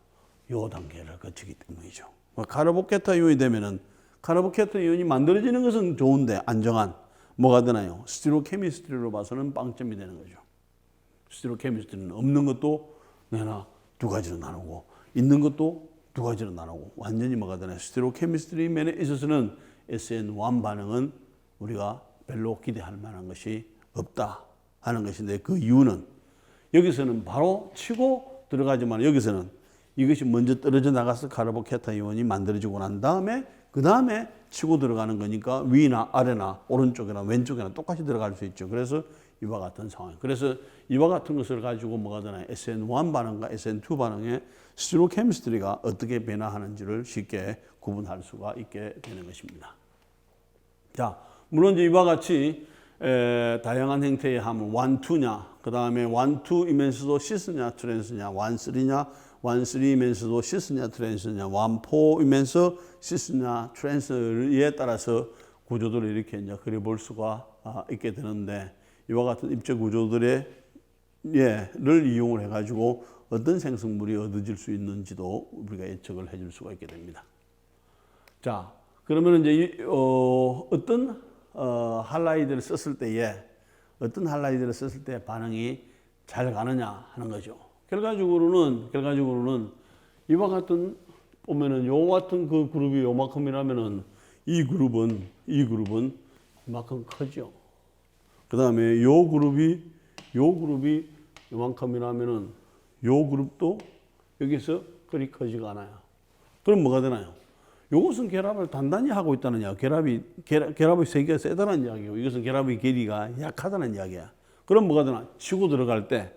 Speaker 1: 요 단계를 거치기 때문이죠. 카르보케타이온이 되면은 카르보케타이온이 만들어지는 것은 좋은데 안정한 뭐가 되나요? 스티로케미스트리로 봐서는 빵점이 되는 거죠. 스티로케미스트리는 없는 것도 내나 두 가지로 나누고 있는 것도 두 가지로 나누고 완전히 뭐가 되나요? 스티로케미스트리 면에 있어서는 SN1 반응은 우리가 별로 기대할 만한 것이 없다 하는 것인데 그 이유는 여기서는 바로 치고 들어가지만 여기서는 이것이 먼저 떨어져 나가서 카르보케타이온이 만들어지고 난 다음에 그 다음에 치고 들어가는 거니까 위나 아래나 오른쪽이나 왼쪽이나 똑같이 들어갈 수 있죠. 그래서 이와 같은 상황. 그래서 이와 같은 것을 가지고 뭐가 되나요? SN1 반응과 SN2 반응의 스티로케미스트리가 어떻게 변화하는지를 쉽게 구분할 수가 있게 되는 것입니다. 자, 물론 이제 이와 같이 다양한 형태의 함은 1, 2냐, 그 다음에 1, 2이면서도 시스냐, 트랜스냐, 1, 3냐, 1, 3이면서도 시스냐, 트랜스냐, 1, 4이면서 시스냐, 트랜스에 따라서 구조들을 이렇게 이제 그려볼 수가 있게 되는데 이와 같은 입체 구조들의 를 이용을 해가지고 어떤 생성물이 얻어질 수 있는지도 우리가 예측을 해줄 수가 있게 됩니다. 자, 그러면 이제 어떤 할라이드를 썼을 때에 어떤 할라이드를 썼을 때 반응이 잘 가느냐 하는 거죠. 결과적으로는 이와 같은 보면은 요 같은 그 그룹이 요만큼이라면은 이 그룹은 이만큼 크죠. 그 다음에 요 그룹이 요만큼이라면은 요 그룹도 여기서 그리 크지가 않아요. 그럼 뭐가 되나요? 요것은 결합을 단단히 하고 있다는 이야기. 결합의 세기가 세다는 이야기고 이것은 결합의 길이가 약하다는 이야기야. 그럼 뭐가 되나? 치고 들어갈 때에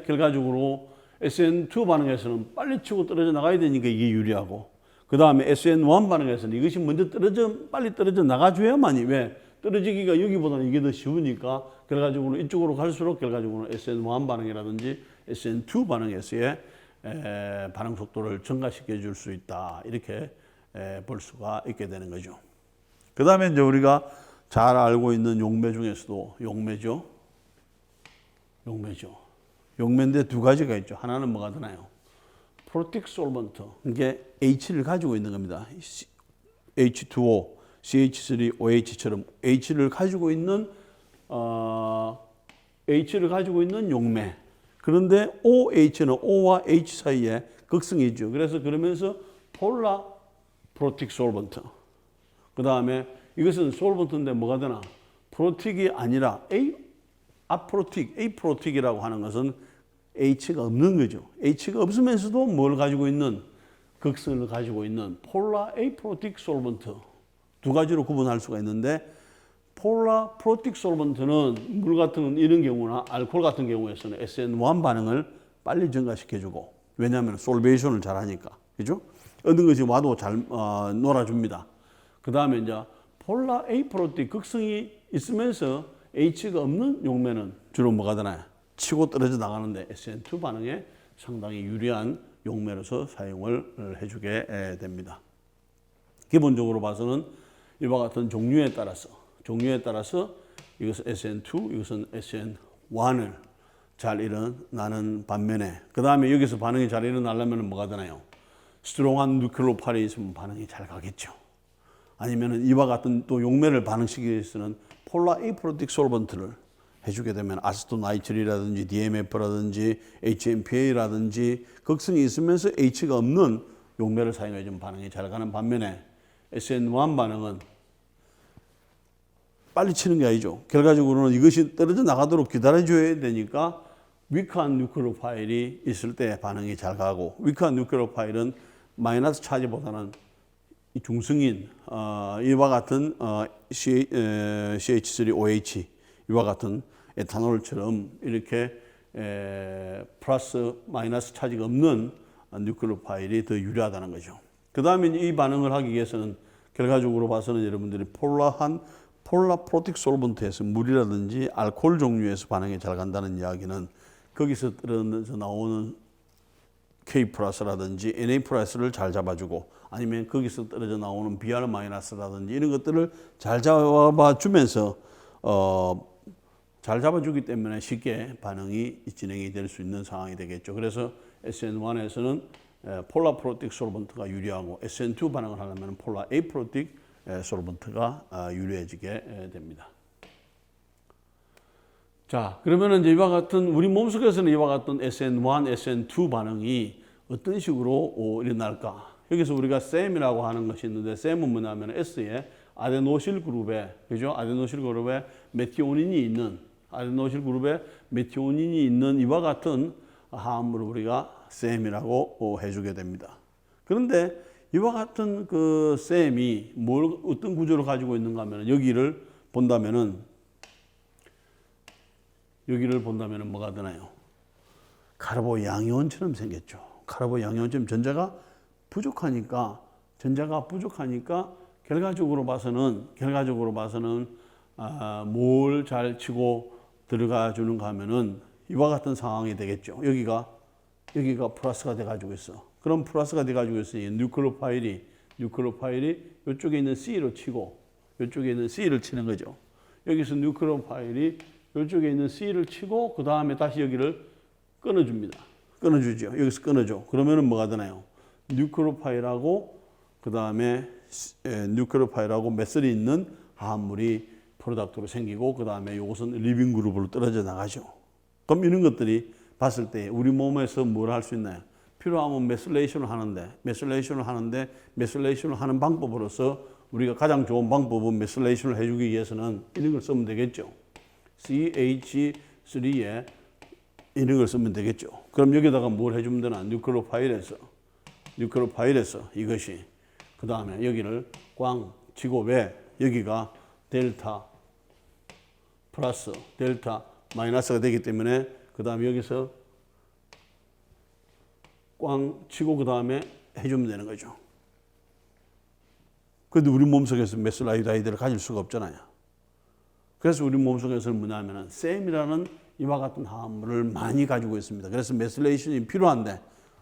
Speaker 1: 결과적으로 SN2 반응에서는 빨리 치고 떨어져 나가야 되니까 이게 유리하고 그 다음에 SN1 반응에서는 이것이 먼저 빨리 떨어져 나가줘야만이 왜? 떨어지기가 여기보다는 이게 더 쉬우니까 결과적으로 이쪽으로 갈수록 결과적으로 SN1 반응이라든지 SN2 반응에서의 반응 속도를 증가시켜 줄 수 있다. 이렇게 볼 수가 있게 되는 거죠. 그 다음에 이제 우리가 잘 알고 있는 용매 중에서도 용매죠. 용매인데 두 가지가 있죠. 하나는 뭐가 되나요? 프로틱 솔번트. 이게 H를 가지고 있는 겁니다. H2O, CH3OH처럼 H를 가지고 있는 용매. 그런데 OH는 O와 H 사이에 극성이 있죠. 그러면서 폴라 프로틱 솔번트. 그 다음에 이것은 솔번트인데 뭐가 되나? 프로틱이 아니라 아프로틱이라고 하는 것은 H가 없는 거죠. H가 없으면서도 뭘 가지고 있는? 극성을 가지고 있는 폴라 에이프로틱 솔번트. 두 가지로 구분할 수가 있는데 폴라 프로틱 솔번트는 물 같은 이런 경우나 알코올 같은 경우에서는 SN1 반응을 빨리 증가시켜주고 왜냐하면 솔베이션을 잘하니까 그죠? 얻은 것이 와도 잘 놀아줍니다. 그 다음에 이제 폴라 에이프로틱 극성이 있으면서 H가 없는 용매는 주로 뭐가 되나요? 치고 떨어져 나가는데 SN2 반응에 상당히 유리한 용매로서 사용을 해주게 됩니다. 기본적으로 봐서는 이와 같은 종류에 따라서 이것은 SN2, 이것은 SN1을 잘 일어나는 반면에 그 다음에 여기서 반응이 잘 일어나려면 뭐가 되나요? 스트롱한 뉴클로파일이 있으면 반응이 잘 가겠죠. 아니면 이와 같은 또 용매를 반응시키기 위해서는 폴라 에이프로틱 솔번트를 해주게 되면 아세토나이트릴이라든지 DMF라든지 HMPA라든지 극성이 있으면서 H가 없는 용매를 사용해 주면 반응이 잘 가는 반면에 SN1 반응은 빨리 치는 게 아니죠. 결과적으로는 이것이 떨어져 나가도록 기다려줘야 되니까 위크한 뉴클로파일이 있을 때 반응이 잘 가고 위크한 뉴클로파일은 마이너스 차지보다는 중성인 이와 같은 CH3OH 이와 같은 에탄올처럼 이렇게 플러스 마이너스 차지가 없는 뉴클로파일이 더 유리하다는 거죠. 그 다음에 이 반응을 하기 위해서는 결과적으로 봐서는 여러분들이 폴라프로틱 솔번트에서 물이라든지 알코올 종류에서 반응이 잘 간다는 이야기는 거기서 떨어져 나오는 K 플러스라든지 NA 플러스를 잘 잡아주고 아니면 거기서 떨어져 나오는 BR 마이너스라든지 이런 것들을 잘 잡아주면서 잘 잡아주기 때문에 쉽게 반응이 진행이 될 수 있는 상황이 되겠죠. 그래서 SN1에서는 폴라프로틱 솔번트가 유리하고 SN2 반응을 하려면 폴라 에이프로틱 솔번트가 유리해지게 됩니다. 자, 그러면 이제 이와 같은 우리 몸속에서는 이와 같은 SN1, SN2 반응이 어떤 식으로 일어날까? 여기서 우리가 SAM이라고 하는 것이 있는데 SAM은 뭐냐면 S에 아데노실 그룹에 그죠? 아데노실 그룹에 메티오닌이 있는 이와 같은 화합물을 우리가 SAM이라고 해주게 됩니다. 그런데 이와 같은 그 SAM이 어떤 구조를 가지고 있는가 하면 여기를 본다면은 뭐가 되나요? 카르보 양이온처럼 생겼죠. 카르보 양이온처럼 전자가 부족하니까 결과적으로 봐서는 뭘 잘 치고 들어가 주는가 하면은 이와 같은 상황이 되겠죠. 여기가 플러스가 돼 가지고 있어. 그럼 플러스가 돼 가지고 있으니 뉴클로파일이 이쪽에 있는 C로 치고 이쪽에 있는 C를 치는 거죠. 여기서 뉴클로파일이 이쪽에 있는 C를 치고 그 다음에 다시 여기를 끊어주죠. 여기서 끊어줘. 그러면은 뭐가 되나요? 뉴클로파일하고 그 다음에 뉴클로파일하고 메슬이 있는 화합물이 프로덕트로 생기고 그 다음에 이것은 리빙 그룹으로 떨어져 나가죠. 그럼 이런 것들이 봤을 때 우리 몸에서 뭘 할 수 있나요? 필요하면 메슬레이션을 하는데 메슬레이션을 하는 방법으로서 우리가 가장 좋은 방법은 메슬레이션을 해주기 위해서는 이런 걸 쓰면 되겠죠. CH3에 이런 걸 쓰면 되겠죠. 그럼 여기다가 뭘 해주면 되나? 뉴클로파일에서 이것이 그 다음에 여기를 꽝 치고 왜? 여기가 델타 플러스 델타 마이너스가 되기 때문에 그 다음에 여기서 꽝 치고 그 다음에 해주면 되는 거죠. 그런데 우리 몸속에서 메슬아이오다이드를 가질 수가 없잖아요. 그래서 우리 몸속에서는 뭐냐면은 SAM이라는 이와 같은 화합물을 많이 가지고 있습니다. 그래서 메슬레이션이 필요한데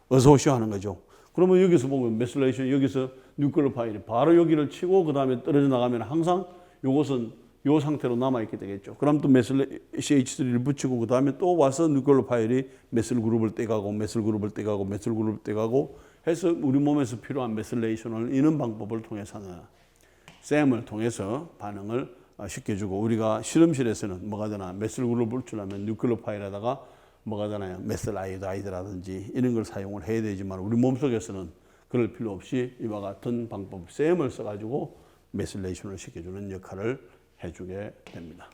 Speaker 1: 어서 오시오 하는 거죠. 그러면 여기서 보면 메슬레이션 여기서 뉴클로파일이 바로 여기를 치고 그 다음에 떨어져 나가면 항상 이것은 이 상태로 남아있게 되겠죠. 그럼 또 CH3를 붙이고 그 다음에 또 와서 뉴클로파일이 메슬 그룹을 떼가고 해서 우리 몸에서 필요한 메슬레이션을 이는 방법을 통해서는 SAM을 통해서 반응을 시켜주고 우리가 실험실에서는 뭐가 되나 메슬 그룹을 주려면 뉴클로파일에다가 뭐가 되나요? 메슬 아이오다이드라든지 이런 걸 사용을 해야 되지만 우리 몸속에서는 그럴 필요 없이 이와 같은 방법 SAM을 써가지고 메슬레이션을 시켜주는 역할을 해주게 됩니다.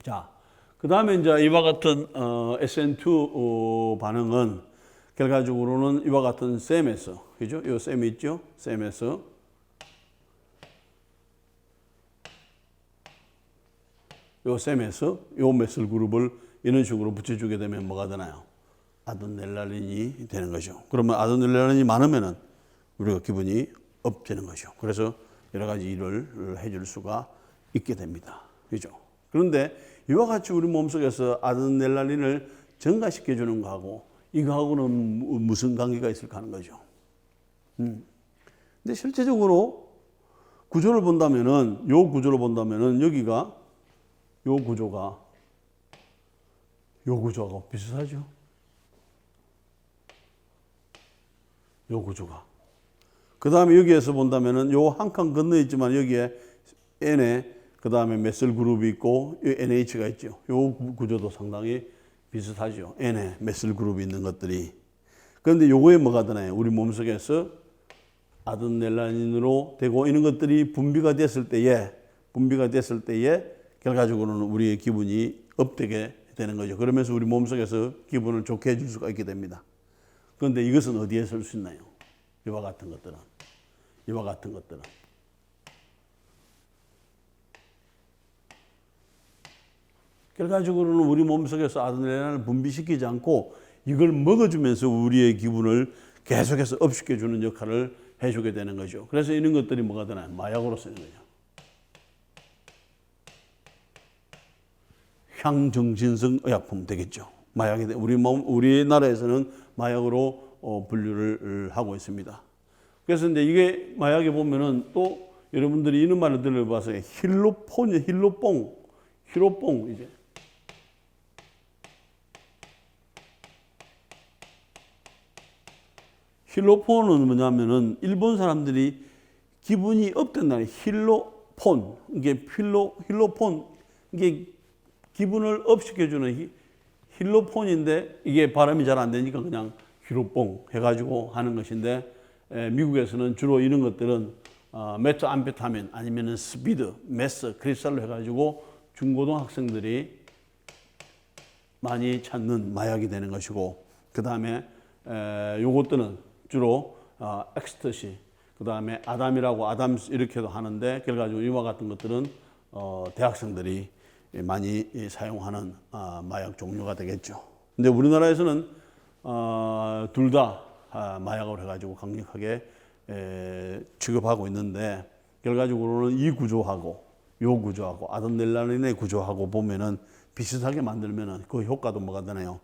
Speaker 1: 자, 그 다음에 이제 이와 같은 SN2 반응은 결과적으로는 이와 같은 SAM에서 그죠? 이 SAM 있죠? SAM에서 요 메슬 그룹을 이런 식으로 붙여주게 되면 뭐가 되나요? 아드레날린이 되는 거죠. 그러면 아드레날린이 많으면은 우리가 기분이 업되는 거죠. 그래서 여러 가지 일을 해줄 수가 있게 됩니다. 그죠? 그런데 이와 같이 우리 몸속에서 아드레날린을 증가시켜주는 거하고 이거하고는 무슨 관계가 있을까 하는 거죠. 근데 실제적으로 구조를 본다면은, 여기가 요 구조가 요 구조하고 비슷하죠. 요 구조가. 그 다음에 여기에서 본다면은 요 한 칸 건너 있지만 여기에 N에 그 다음에 메슬 그룹이 있고 NH가 있죠. 요 구조도 상당히 비슷하죠. N에 메슬 그룹이 있는 것들이. 그런데 요거에 뭐가 되나요? 우리 몸속에서 아드레날린으로 되고 이런 것들이 분비가 됐을 때에 결과적으로는 우리의 기분이 업되게 되는 거죠. 그러면서 우리 몸속에서 기분을 좋게 해줄 수가 있게 됩니다. 그런데 이것은 어디에 쓸 수 있나요? 이와 같은 것들은. 결과적으로는 우리 몸속에서 아드레날린을 분비시키지 않고 이걸 먹어주면서 우리의 기분을 계속해서 업시켜주는 역할을 해주게 되는 거죠. 그래서 이런 것들이 뭐가 되나요? 마약으로 쓰는 거죠. 향정신성 의약품 되겠죠. 마약이 우리나라에서는 마약으로 분류를 하고 있습니다. 그래서 이제 이게 마약에 보면은 또 여러분들이 이런 말을 들어봐서 힐로뽕 이제. 힐로폰은 뭐냐면은 일본 사람들이 기분이 업된다는 힐로폰 힐로폰 이게 기분을 업시켜주는 힐로폰인데 이게 발음이 잘 안 되니까 그냥 힐로뽕 해가지고 하는 것인데 미국에서는 주로 이런 것들은 메트암페타민 아니면은 스피드, 메스, 크리스탈로 해가지고 중고등학생들이 많이 찾는 마약이 되는 것이고 그 다음에 요것들은 주로 엑스터시, 그 다음에 아담스 이렇게도 하는데 결과적으로 이와 같은 것들은 대학생들이 많이 사용하는 마약 종류가 되겠죠. 근데 우리나라에서는 둘 다 마약으로 해가지고 강력하게 취급하고 있는데 결과적으로는 이 구조하고 요 구조하고 아드레날린의 구조하고 보면은 비슷하게 만들면은 그 효과도 뭐가 되나요?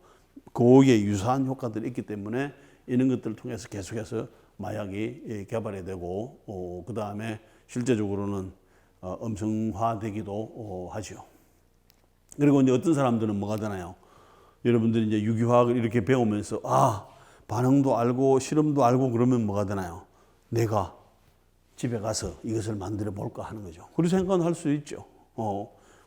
Speaker 1: 거기에 유사한 효과들이 있기 때문에 이런 것들을 통해서 계속해서 마약이 개발이 되고 그 다음에 실제적으로는 음성화되기도 하죠. 그리고 이제 어떤 사람들은 뭐가 되나요? 여러분들이 이제 유기화학을 이렇게 배우면서 반응도 알고 실험도 알고 그러면 뭐가 되나요? 내가 집에 가서 이것을 만들어 볼까 하는 거죠. 그런 생각은 할 수 있죠.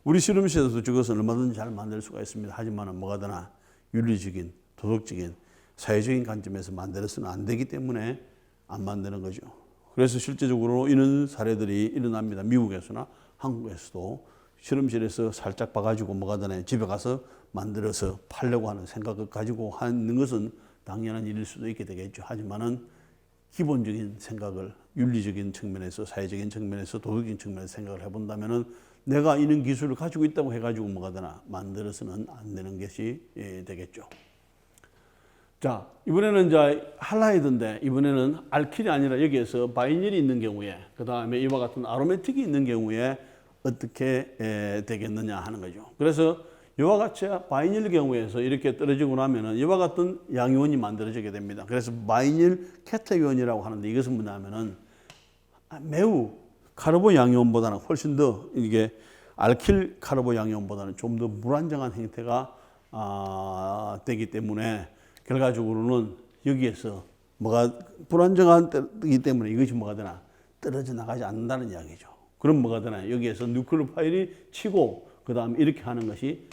Speaker 1: 우리 실험실에서도 저것을 얼마든지 잘 만들 수가 있습니다. 하지만 뭐가 되나 윤리적인, 도덕적인, 사회적인 관점에서 만들어서는 안 되기 때문에 안 만드는 거죠. 그래서 실제적으로 이런 사례들이 일어납니다. 미국에서나 한국에서도 실험실에서 살짝 봐가지고 뭐가 되나요? 집에 가서 만들어서 팔려고 하는 생각을 가지고 하는 것은 당연한 일일 수도 있게 되겠죠. 하지만은 기본적인 생각을 윤리적인 측면에서, 사회적인 측면에서, 도덕적인 측면에서 생각을 해본다면은 내가 이런 기술을 가지고 있다고 해가지고 뭐가 되나 만들어서는 안 되는 것이 되겠죠. 자, 이번에는 이제 할라이드인데 이번에는 알킬이 아니라 여기에서 바이닐이 있는 경우에 그 다음에 이와 같은 아로매틱이 있는 경우에 어떻게 되겠느냐 하는 거죠. 그래서 이와 같이 바이닐 경우에서 이렇게 떨어지고 나면은 이와 같은 양이온이 만들어지게 됩니다. 그래서 바이닐 케타이온이라고 하는데 이것은 뭐냐면은 매우 카르보 양이온보다는 훨씬 더 이게 알킬 카르보 양이온보다는 좀 더 불안정한 형태가 되기 때문에 결과적으로는 여기에서 뭐가 불안정하기 때문에 이것이 뭐가 되나 떨어져 나가지 않는다는 이야기죠. 그럼 뭐가 되나 여기에서 뉴클레오파일이 치고 그 다음에 이렇게 하는 것이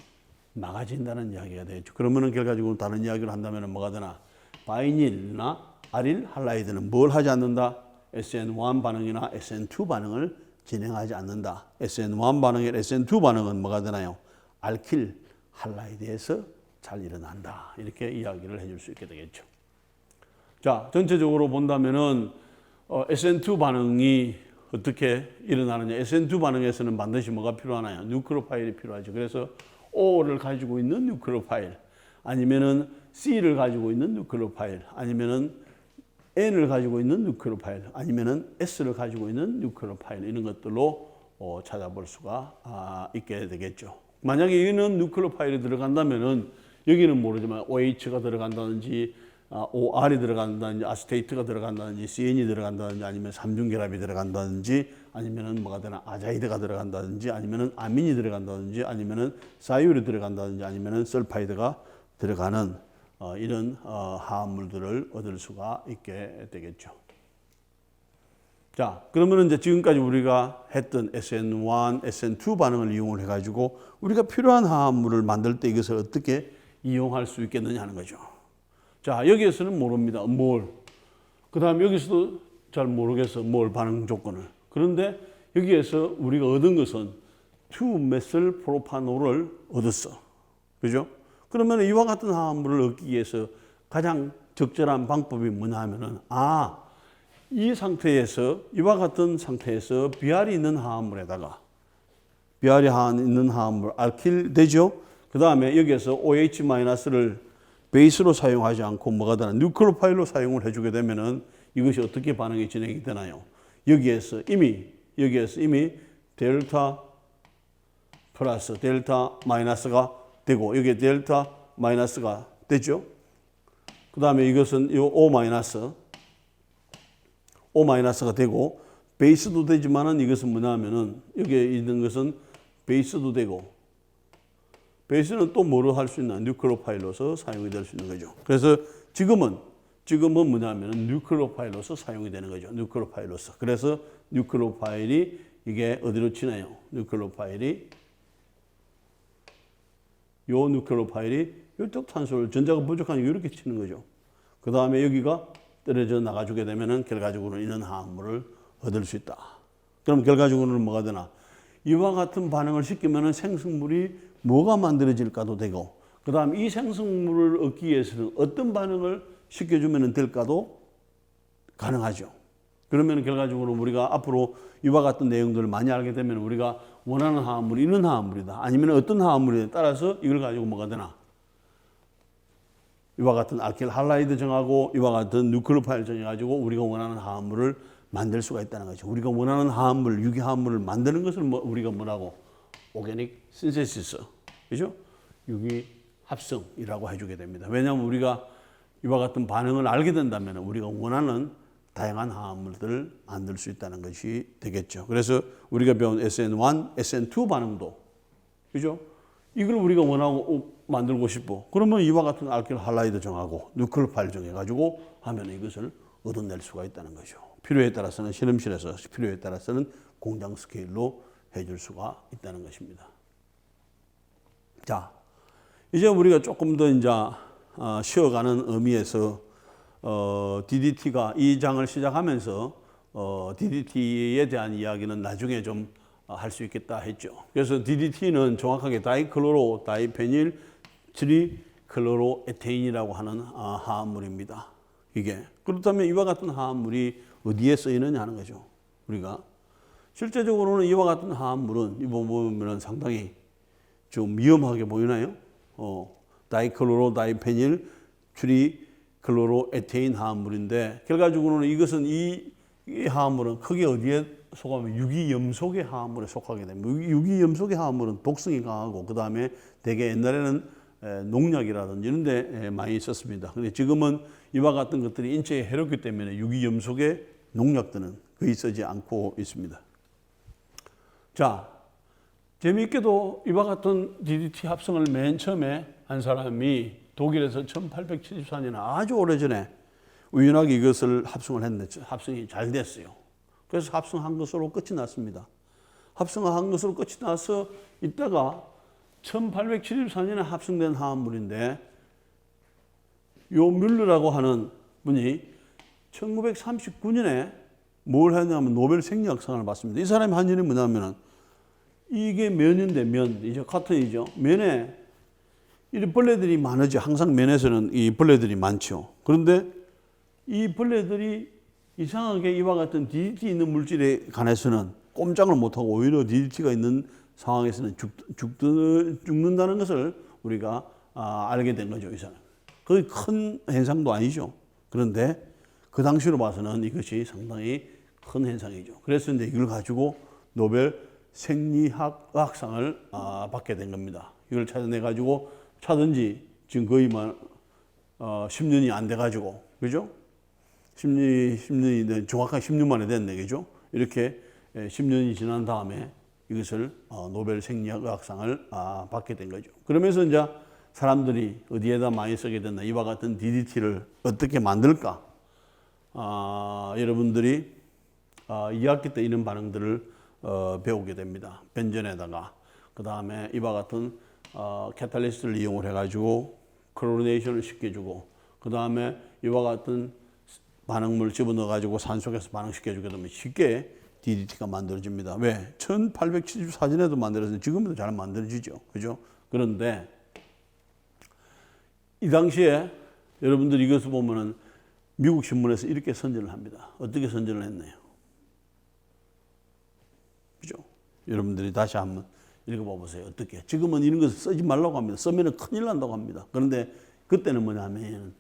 Speaker 1: 막아진다는 이야기가 되죠. 그러면은 결과적으로 다른 이야기를 한다면 뭐가 되나 바이닐이나 아릴 할라이드는 뭘 하지 않는다? SN1 반응이나 SN2 반응을 진행하지 않는다. SN1 반응이나 SN2 반응은 뭐가 되나요? 알킬 할라이드에서 잘 일어난다. 이렇게 이야기를 해줄 수 있게 되겠죠. 자, 전체적으로 본다면은 SN2 반응이 어떻게 일어나느냐? SN2 반응에서는 반드시 뭐가 필요하나요? 뉴클레오파일이 필요하죠. 그래서 O를 가지고 있는 뉴클레오파일, 아니면은 C를 가지고 있는 뉴클레오파일, 아니면은 N을 가지고 있는 뉴클레오파일, 아니면은 S를 가지고 있는 뉴클레오파일 이런 것들로 찾아볼 수가 있게 되겠죠. 만약에 여기는 뉴클레오파일이 들어간다면은 여기는 모르지만 OH가 들어간다든지 OR이 들어간다든지 아스테이트가 들어간다든지 CN이 들어간다든지 아니면 삼중결합이 들어간다든지 아니면은 뭐가 되나 아자이드가 들어간다든지 아니면은 아민이 들어간다든지 아니면은 사유리 들어간다든지 아니면은 설파이드가 들어가는 이런 화합물들을 얻을 수가 있게 되겠죠. 자, 그러면 이제 지금까지 우리가 했던 SN1, SN2 반응을 이용을 해가지고 우리가 필요한 화합물을 만들 때 이것을 어떻게 이용할 수 있겠느냐 하는 거죠. 자, 여기에서는 모릅니다. 몰. 그 다음 여기서도 잘 모르겠어. 몰 반응 조건을. 그런데 여기에서 우리가 얻은 것은 2메실 프로파놀을 얻었어. 그죠? 그러면 이와 같은 화합물을 얻기 위해서 가장 적절한 방법이 뭐냐 하면은, 이 상태에서, 이와 같은 상태에서 비알이 있는 화합물에다가, 비알이 있는 화합물, 알킬 되죠? 그 다음에 여기에서 OH-를 베이스로 사용하지 않고 뭐가 되나 뉴클로파일로 사용을 해주게 되면은 이것이 어떻게 반응이 진행이 되나요? 여기에서 이미 델타 플러스 델타 마이너스가 되고 여기에 델타 마이너스가 되죠. 그 다음에 이것은 이 O 마이너스가 되고 베이스도 되지만은 이것은 뭐냐면은 여기에 있는 것은 베이스도 되고 베이스는 또 뭐로 할 수 있나? 뉴클로파일로서 사용이 될 수 있는 거죠. 그래서 지금은 뭐냐면은 뉴클로파일로서 사용이 되는 거죠. 뉴클로파일로서. 그래서 뉴클로파일이 이게 어디로 치나요? 뉴클로파일이 요 뉴클로파일이 혈떡탄소를 전자가 부족하니까 이렇게 치는 거죠. 그 다음에 여기가 떨어져 나가주게 되면은 결과적으로 이런 화합물을 얻을 수 있다. 그럼 결과적으로는 뭐가 되나? 이와 같은 반응을 시키면은 생성물이 뭐가 만들어질까도 되고, 그 다음 이 생성물을 얻기 위해서는 어떤 반응을 시켜주면 될까도 가능하죠. 그러면 결과적으로 우리가 앞으로 이와 같은 내용들을 많이 알게 되면 우리가 원하는 화합물이 이런 화합물이다. 아니면 어떤 화합물이에 따라서 이걸 가지고 뭐가 되나? 이와 같은 알킬 할라이드 정하고 이와 같은 뉴클로파일 정해가지고 우리가 원하는 화합물을 만들 수가 있다는 거죠. 우리가 원하는 화합물, 유기화합물을 만드는 것을 우리가 뭐라고? 오게닉 신세시스, 그죠? 유기 합성이라고 해주게 됩니다. 왜냐하면 우리가 이와 같은 반응을 알게 된다면 우리가 원하는 다양한 화합물들을 만들 수 있다는 것이 되겠죠. 그래서 우리가 배운 SN1, SN2 반응도, 그죠? 이걸 우리가 원하고 만들고 싶어. 그러면 이와 같은 알킬 할라이드 정하고 뉴클로파일 정해가지고 하면 이것을 얻어낼 수가 있다는 거죠. 필요에 따라서는 실험실에서, 필요에 따라서는 공장 스케일로 해줄 수가 있다는 것입니다. 자, 이제 우리가 조금 더 이제 쉬어가는 의미에서 DDT가 이 장을 시작하면서 DDT에 대한 이야기는 나중에 좀 할 수 있겠다 했죠. 그래서 DDT는 정확하게 다이클로로 다이페닐 트리클로로에테인이라고 하는 화합물입니다. 이게 그렇다면 이와 같은 화합물이 어디에 쓰이느냐 하는 거죠. 우리가 실제적으로는 이와 같은 화합물은 이거 보면 상당히 좀 위험하게 보이나요? 다이클로로 다이페닐 트리클로로에테인 화합물인데 결과적으로는 이것은 이 화합물은 크게 어디에 속하면 유기염속의 화합물에 속하게 됩니다. 유기염속의 화합물은 독성이 강하고 그 다음에 대개 옛날에는 농약이라든지 이런 데 많이 썼습니다. 근데 지금은 이와 같은 것들이 인체에 해롭기 때문에 유기염속의 농약들은 거의 쓰지 않고 있습니다. 자, 재미있게도 이와 같은 DDT 합성을 맨 처음에 한 사람이 독일에서 1874년에 아주 오래전에 우연하게 이것을 합성을 했는데 합성이 잘 됐어요. 그래서 합성한 것으로 끝이 났습니다. 합성한 것으로 끝이 나서 이따가 1874년에 합성된 화합물인데 요 뮬러라고 하는 분이 1939년에 뭘 했냐면 노벨 생리학상을 받습니다. 이 사람이 한 일이 뭐냐면은 이게 면인데 이제 카톤이죠. 면에 이 벌레들이 많으죠. 항상 면에서는 이 벌레들이 많죠. 그런데 이 벌레들이 이상하게 이와 같은 DDT 있는 물질에 관해서는 꼼짝을 못하고 오히려 DDT가 있는 상황에서는 죽는다는 것을 우리가 알게 된 거죠. 이 사람. 거의 큰 현상도 아니죠. 그런데 그 당시로 봐서는 이것이 상당히 큰 현상이죠. 그래서 이제 이걸 가지고 노벨 생리학상을 받게 된 겁니다. 이걸 찾아내 가지고 찾은 지 지금 거의 10년이 안 돼가지고, 그죠? 10년이 정확하게 10년 만에 됐네, 그죠? 이렇게 10년이 지난 다음에 이것을 노벨 생리학상을 받게 된 거죠. 그러면서 이제 사람들이 어디에다 많이 쓰게 됐나, 이와 같은 DDT를 어떻게 만들까? 여러분들이 2학기 때 이런 반응들을 배우게 됩니다. 벤전에다가 그 다음에 이와 같은 캐탈리스트를 이용을 해가지고 클로리네이션을 시켜주고 그 다음에 이와 같은 반응물을 집어넣어가지고 산속에서 반응시켜주게 되면 쉽게 DDT가 만들어집니다. 왜? 1874년에도 만들어서 지금도 잘 만들어지죠. 그죠? 그런데 이 당시에 여러분들이 이것을 보면은 미국 신문에서 이렇게 선전을 합니다. 어떻게 선전을 했나요? 그죠? 여러분들이 다시 한번 읽어봐 보세요. 어떻게? 지금은 이런 것을 쓰지 말라고 합니다. 쓰면 큰일 난다고 합니다. 그런데 그때는 뭐냐면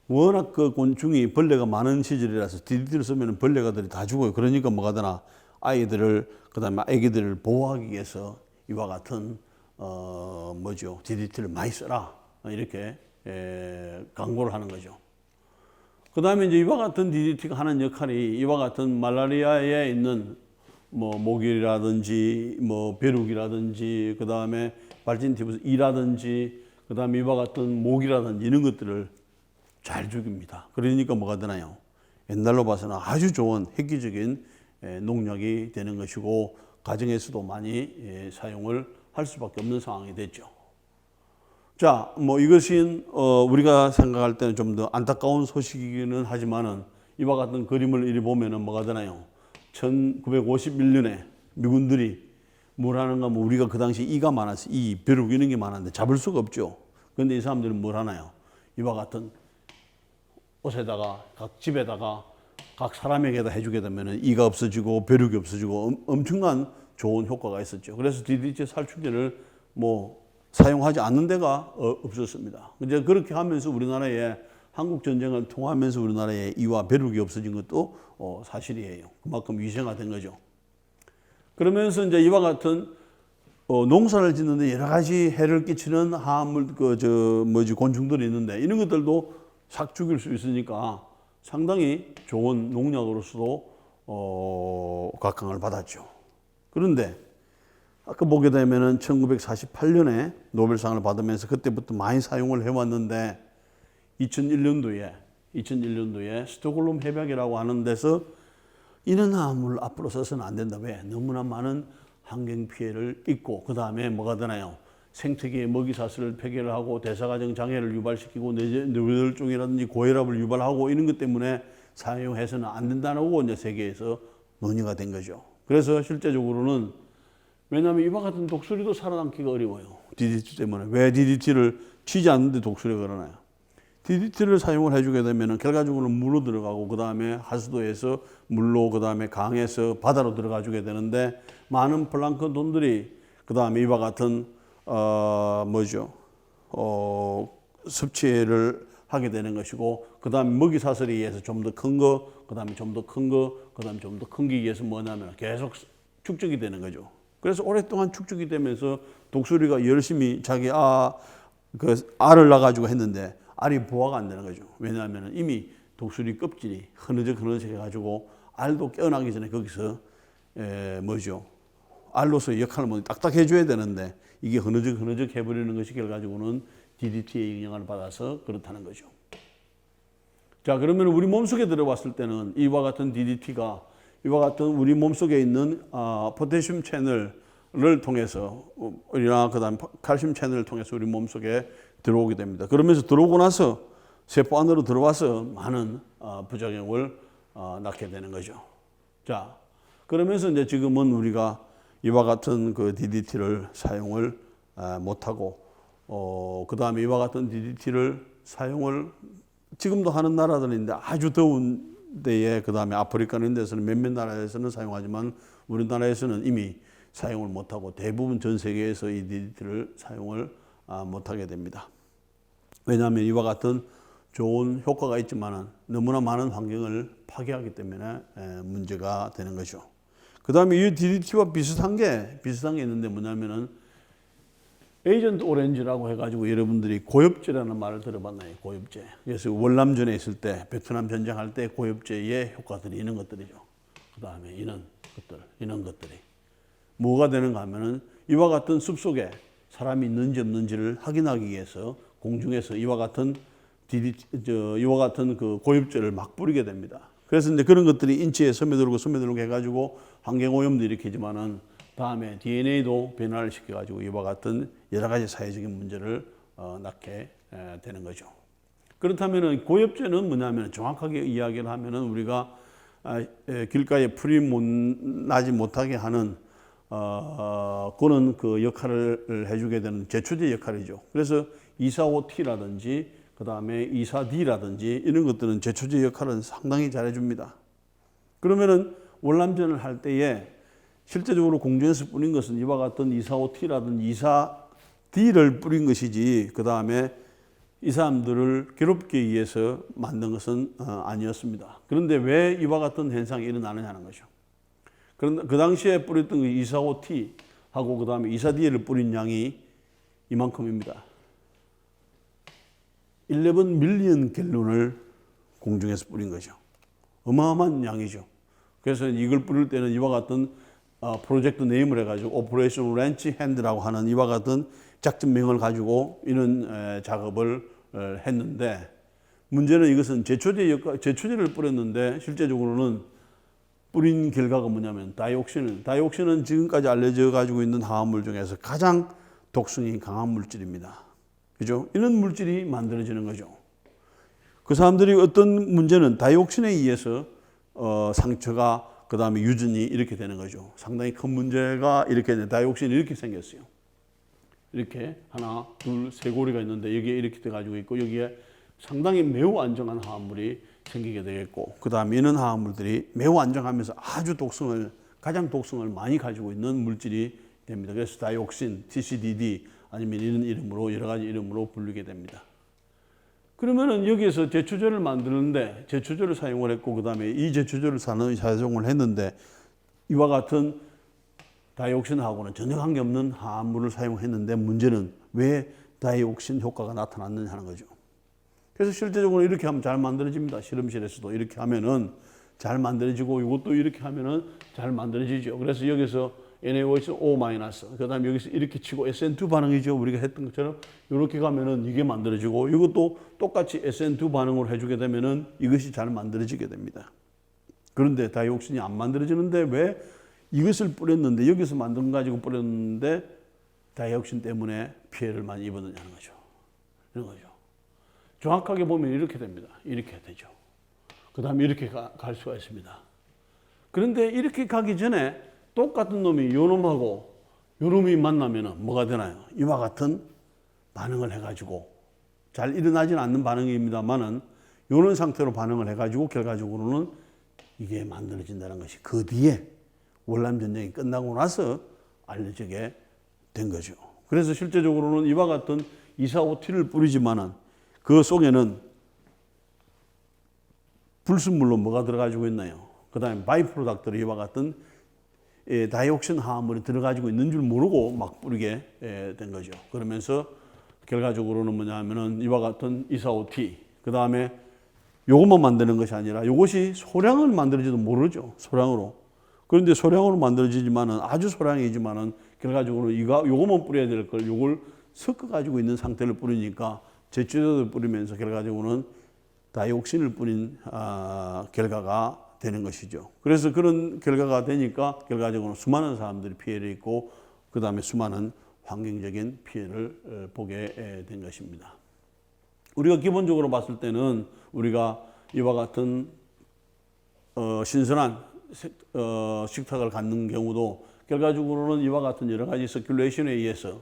Speaker 1: 워낙 그 곤충이 벌레가 많은 시절이라서 DDT를 쓰면 벌레가들이 다 죽어요. 그러니까 뭐가 되나 아이들을 그다음에 아기들을 보호하기 위해서 이와 같은 DDT를 많이 써라 이렇게 광고를 하는 거죠. 그 다음에 이제 이와 같은 DDT가 하는 역할이 이와 같은 말라리아에 있는 모기라든지 벼룩이라든지 그 다음에 발진티푸스 E라든지 그 다음에 이와 같은 모기라든지 이런 것들을 잘 죽입니다. 그러니까 뭐가 되나요? 옛날로 봐서는 아주 좋은 획기적인 농약이 되는 것이고 가정에서도 많이 사용을 할 수밖에 없는 상황이 됐죠. 자, 이것은 우리가 생각할 때는 좀 더 안타까운 소식이기는 하지만은 이와 같은 그림을 이리 보면은 뭐가 되나요? 1951년에 미군들이 뭘 하는가 하면 우리가 그 당시 이가 많아서 벼룩 이런 게 많았는데 잡을 수가 없죠. 그런데 이 사람들은 뭘 하나요? 이와 같은 옷에다가 각 집에다가 각 사람에게다 해주게 되면 이가 없어지고 벼룩이 없어지고 엄청난 좋은 효과가 있었죠. 그래서 DDT 살충제를 사용하지 않는 데가 없었습니다. 이제 그렇게 하면서 우리나라에 한국 전쟁을 통하면서 우리나라에 이와 벼룩이 없어진 것도 사실이에요. 그만큼 위생화된 거죠. 그러면서 이제 이와 같은 농사를 짓는데 여러 가지 해를 끼치는 화합물 곤충들이 있는데 이런 것들도 싹 죽일 수 있으니까 상당히 좋은 농약으로서도 각광을 받았죠. 그런데 아까 보게 되면은 1948년에 노벨상을 받으면서 그때부터 많이 사용을 해왔는데 2001년도에 스톡홀름 협약이라고 하는 데서 이런 화합물 앞으로 써서는 안 된다. 왜? 너무나 많은 환경 피해를 입고 그 다음에 뭐가 되나요? 생태계의 먹이사슬을 폐기를 하고 대사과정 장애를 유발시키고 뇌졸중이라든지 고혈압을 유발하고 이런 것 때문에 사용해서는 안 된다고 이제 세계에서 논의가 된 거죠. 그래서 실제적으로는 왜냐하면 이와 같은 독수리도 살아남기가 어려워요. DDT 때문에. 왜 DDT를 치지 않는데 독수리가 그러나요? DDT를 사용을 해주게 되면 결과적으로 물로 들어가고 그 다음에 하수도에서 물로 그 다음에 강에서 바다로 들어가 주게 되는데 많은 플랑크톤들이 그 다음에 이와 같은 섭취를 하게 되는 것이고 그 다음에 먹이 사슬에 의해서 좀 더 큰 거, 그 다음에 좀 더 큰 거, 그 다음에 좀 더 큰 게 위해서 뭐냐면 계속 축적이 되는 거죠. 그래서 오랫동안 축적이 되면서 독수리가 열심히 자기 알을 낳아가지고 했는데 알이 부화가 안 되는 거죠. 왜냐하면 이미 독수리 껍질이 흐느적 해가지고 알도 깨어나기 전에 거기서 알로서의 역할을 딱딱해줘야 되는데 이게 흐느적 해버리는 것이 결과적으로는 DDT의 영향을 받아서 그렇다는 거죠. 자, 그러면 우리 몸속에 들어왔을 때는 이와 같은 DDT가 이와 같은 우리 몸속에 있는 포타슘 채널을 통해서 그다음 칼슘 채널을 통해서 우리 몸속에 들어오게 됩니다. 그러면서 들어오고 나서 세포 안으로 들어와서 많은 부작용을 낳게 되는 거죠. 자, 그러면서 이제 지금은 우리가 이와 같은 그 DDT를 사용을 못하고 그 다음에 이와 같은 DDT를 사용을 지금도 하는 나라들인데 아주 더운 데에 그 다음에 아프리카 이런 데서는 몇몇 나라에서는 사용하지만 우리나라에서는 이미 사용을 못하고 대부분 전 세계에서 이 DDT를 사용을 못하게 됩니다. 왜냐하면 이와 같은 좋은 효과가 있지만 너무나 많은 환경을 파괴하기 때문에 문제가 되는 거죠. 그 다음에 이 DDT와 비슷한 게 있는데 뭐냐면은 에이전트 오렌지라고 해가지고 여러분들이 고엽제라는 말을 들어봤나요? 고엽제. 그래서 월남전에 있을 때, 베트남 전쟁할 때 고엽제의 효과들이 이런 것들이죠. 그 다음에 이런 것들이. 뭐가 되는가 하면은 이와 같은 숲속에 사람이 있는지 없는지를 확인하기 위해서 공중에서 이와 같은 그 고엽제를 막 뿌리게 됩니다. 그래서 이제 그런 것들이 인체에 스며들고 해가지고 환경오염도 일으키지만은 다음에 DNA도 변화를 시켜가지고 이와 같은 여러 가지 사회적인 문제를 낳게 되는 거죠. 그렇다면은 고엽제는 뭐냐면 정확하게 이야기를 하면은 우리가 길가에 풀이 나지 못하게 하는 그는 그 역할을 해주게 되는 제초제 역할이죠. 그래서 2,4,5-T라든지 그 다음에 2,4-D라든지 이런 것들은 제초제 역할은 상당히 잘해줍니다. 그러면은 월남전을 할 때에 실제적으로 공중에서 뿌린 것은 이와 같은 2,4,5-T라든지 2,4-D를 뿌린 것이지 그 다음에 이 사람들을 괴롭기 위해서 만든 것은 아니었습니다. 그런데 왜 이와 같은 현상이 일어나느냐는 거죠. 그런데 그 당시에 뿌렸던 그 2,4,5-T하고 그 다음에 2,4-D를 뿌린 양이 이만큼입니다. 11 밀리언 갤론을 공중에서 뿌린 거죠. 어마어마한 양이죠. 그래서 이걸 뿌릴 때는 이와 같은 프로젝트 네임을 해가지고 오퍼레이션 렌치 핸드라고 하는 이와 같은 작전명을 가지고 이런 작업을 했는데 문제는 이것은 제초제를 뿌렸는데 실제적으로는 뿌린 결과가 뭐냐면 다이옥신은 지금까지 알려져 가지고 있는 화합물 중에서 가장 독성이 강한 물질입니다. 그죠? 이런 물질이 만들어지는 거죠. 그 사람들이 어떤 문제는 다이옥신에 의해서 상처가 그 다음에 유전이 이렇게 되는 거죠. 상당히 큰 문제가 이렇게 다이옥신이 이렇게 생겼어요. 이렇게 하나, 둘, 세 고리가 있는데 여기에 이렇게 돼가지고 있고 여기에 상당히 매우 안정한 화합물이 생기게 되겠고 그 다음에 이런 화합물들이 매우 안정하면서 아주 가장 독성을 많이 가지고 있는 물질이 됩니다. 그래서 다이옥신, TCDD 아니면 이런 이름으로 여러 가지 이름으로 불리게 됩니다. 그러면은 여기에서 제초제를 만드는데 제초제를 사용을 했고 그 다음에 이 제초제를 사용을 했는데 이와 같은 다이옥신하고는 전혀 관계없는 화합물을 사용했는데 문제는 왜 다이옥신 효과가 나타났느냐 하는 거죠. 그래서 실제적으로 이렇게 하면 잘 만들어집니다. 실험실에서도 이렇게 하면은 잘 만들어지고 이것도 이렇게 하면은 잘 만들어지죠. 그래서 여기서 NaOH, 그 다음에 여기서 이렇게 치고 SN2 반응이죠. 우리가 했던 것처럼 이렇게 가면은 이게 만들어지고 이것도 똑같이 SN2 반응을 해주게 되면은 이것이 잘 만들어지게 됩니다. 그런데 다이옥신이 안 만들어지는데 왜 이것을 뿌렸는데 여기서 만든 거 가지고 뿌렸는데 다이옥신 때문에 피해를 많이 입었느냐는 거죠. 이런 거죠. 정확하게 보면 이렇게 됩니다. 이렇게 되죠. 그 다음에 이렇게 갈 수가 있습니다. 그런데 이렇게 가기 전에 똑같은 놈이 요 놈하고 요 놈이 만나면 뭐가 되나요? 이와 같은 반응을 해가지고 잘 일어나지는 않는 반응입니다만은 요런 상태로 반응을 해가지고 결과적으로는 이게 만들어진다는 것이 그 뒤에 월남전쟁이 끝나고 나서 알려지게 된 거죠. 그래서 실제적으로는 이와 같은 2,4,5-T를 뿌리지만은 그 속에는 불순물로 뭐가 들어가지고 있나요? 그 다음에 바이 프로덕트로 이와 같은 다이옥신 화합물이 들어가지고 있는 줄 모르고 막 뿌리게 된 거죠. 그러면서 결과적으로는 뭐냐 하면은 이와 같은 2,4,5-T, 그 다음에 요것만 만드는 것이 아니라 요것이 소량을 만들어지도 모르죠. 소량으로. 그런데 소량으로 만들어지지만은 아주 소량이지만은 결과적으로 요것만 뿌려야 될 걸 요걸 섞어가지고 있는 상태를 뿌리니까 제초제를 뿌리면서 결과적으로는 다이옥신을 뿌린 결과가 되는 것이죠. 그래서 그런 결과가 되니까 결과적으로 수많은 사람들이 피해를 입고 그 다음에 수많은 환경적인 피해를 보게 된 것입니다. 우리가 기본적으로 봤을 때는 우리가 이와 같은 신선한 식탁을 갖는 경우도 결과적으로는 이와 같은 여러 가지 서큘레이션에 의해서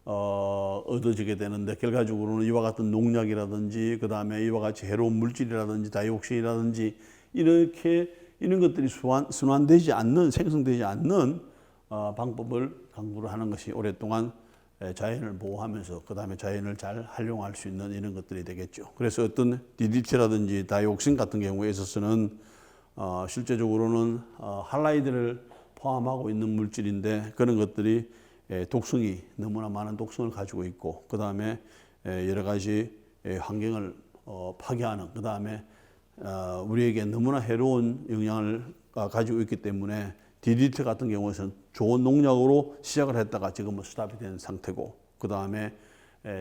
Speaker 1: 얻어지게 되는데 결과적으로는 이와 같은 농약이라든지 그 다음에 이와 같이 해로운 물질이라든지 다이옥신이라든지 이런 것들이 순환되지 않는 생성되지 않는 방법을 강구를 하는 것이 오랫동안 자연을 보호하면서 그 다음에 자연을 잘 활용할 수 있는 이런 것들이 되겠죠. 그래서 어떤 DDT라든지 다이옥신 같은 경우에 있어서는 실제적으로는 할라이드를 포함하고 있는 물질인데 그런 것들이 독성이 너무나 많은 독성을 가지고 있고 그 다음에 여러 가지 환경을 파괴하는 그 다음에 우리에게 너무나 해로운 영향을 가지고 있기 때문에 DDT 같은 경우에는 좋은 농약으로 시작을 했다가 지금은 스탑이 된 상태고 그 다음에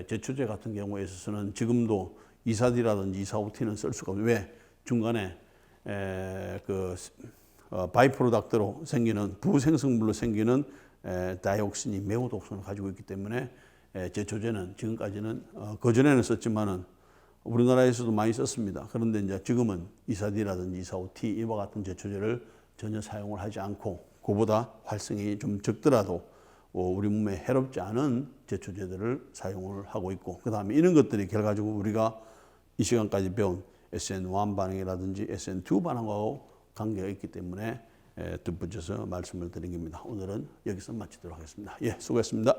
Speaker 1: 제초제 같은 경우에 있어서는 지금도 이사디라든지 이사오티는 쓸 수가 없어요. 왜? 중간에 바이 프로덕트로 생기는 부생성물로 생기는 다이옥신이 매우 독성을 가지고 있기 때문에 제초제는 지금까지는 그전에는 썼지만은 우리나라에서도 많이 썼습니다. 그런데 이제 지금은 이사디라든지 이사오티 이와 같은 제초제를 전혀 사용을 하지 않고 그보다 활성이 좀 적더라도 우리 몸에 해롭지 않은 제초제들을 사용을 하고 있고 그 다음에 이런 것들이 결과적으로 우리가 이 시간까지 배운 SN1 반응이라든지 SN2 반응하고 관계가 있기 때문에 덧붙여서 말씀을 드린 겁니다. 오늘은 여기서 마치도록 하겠습니다. 예, 수고했습니다.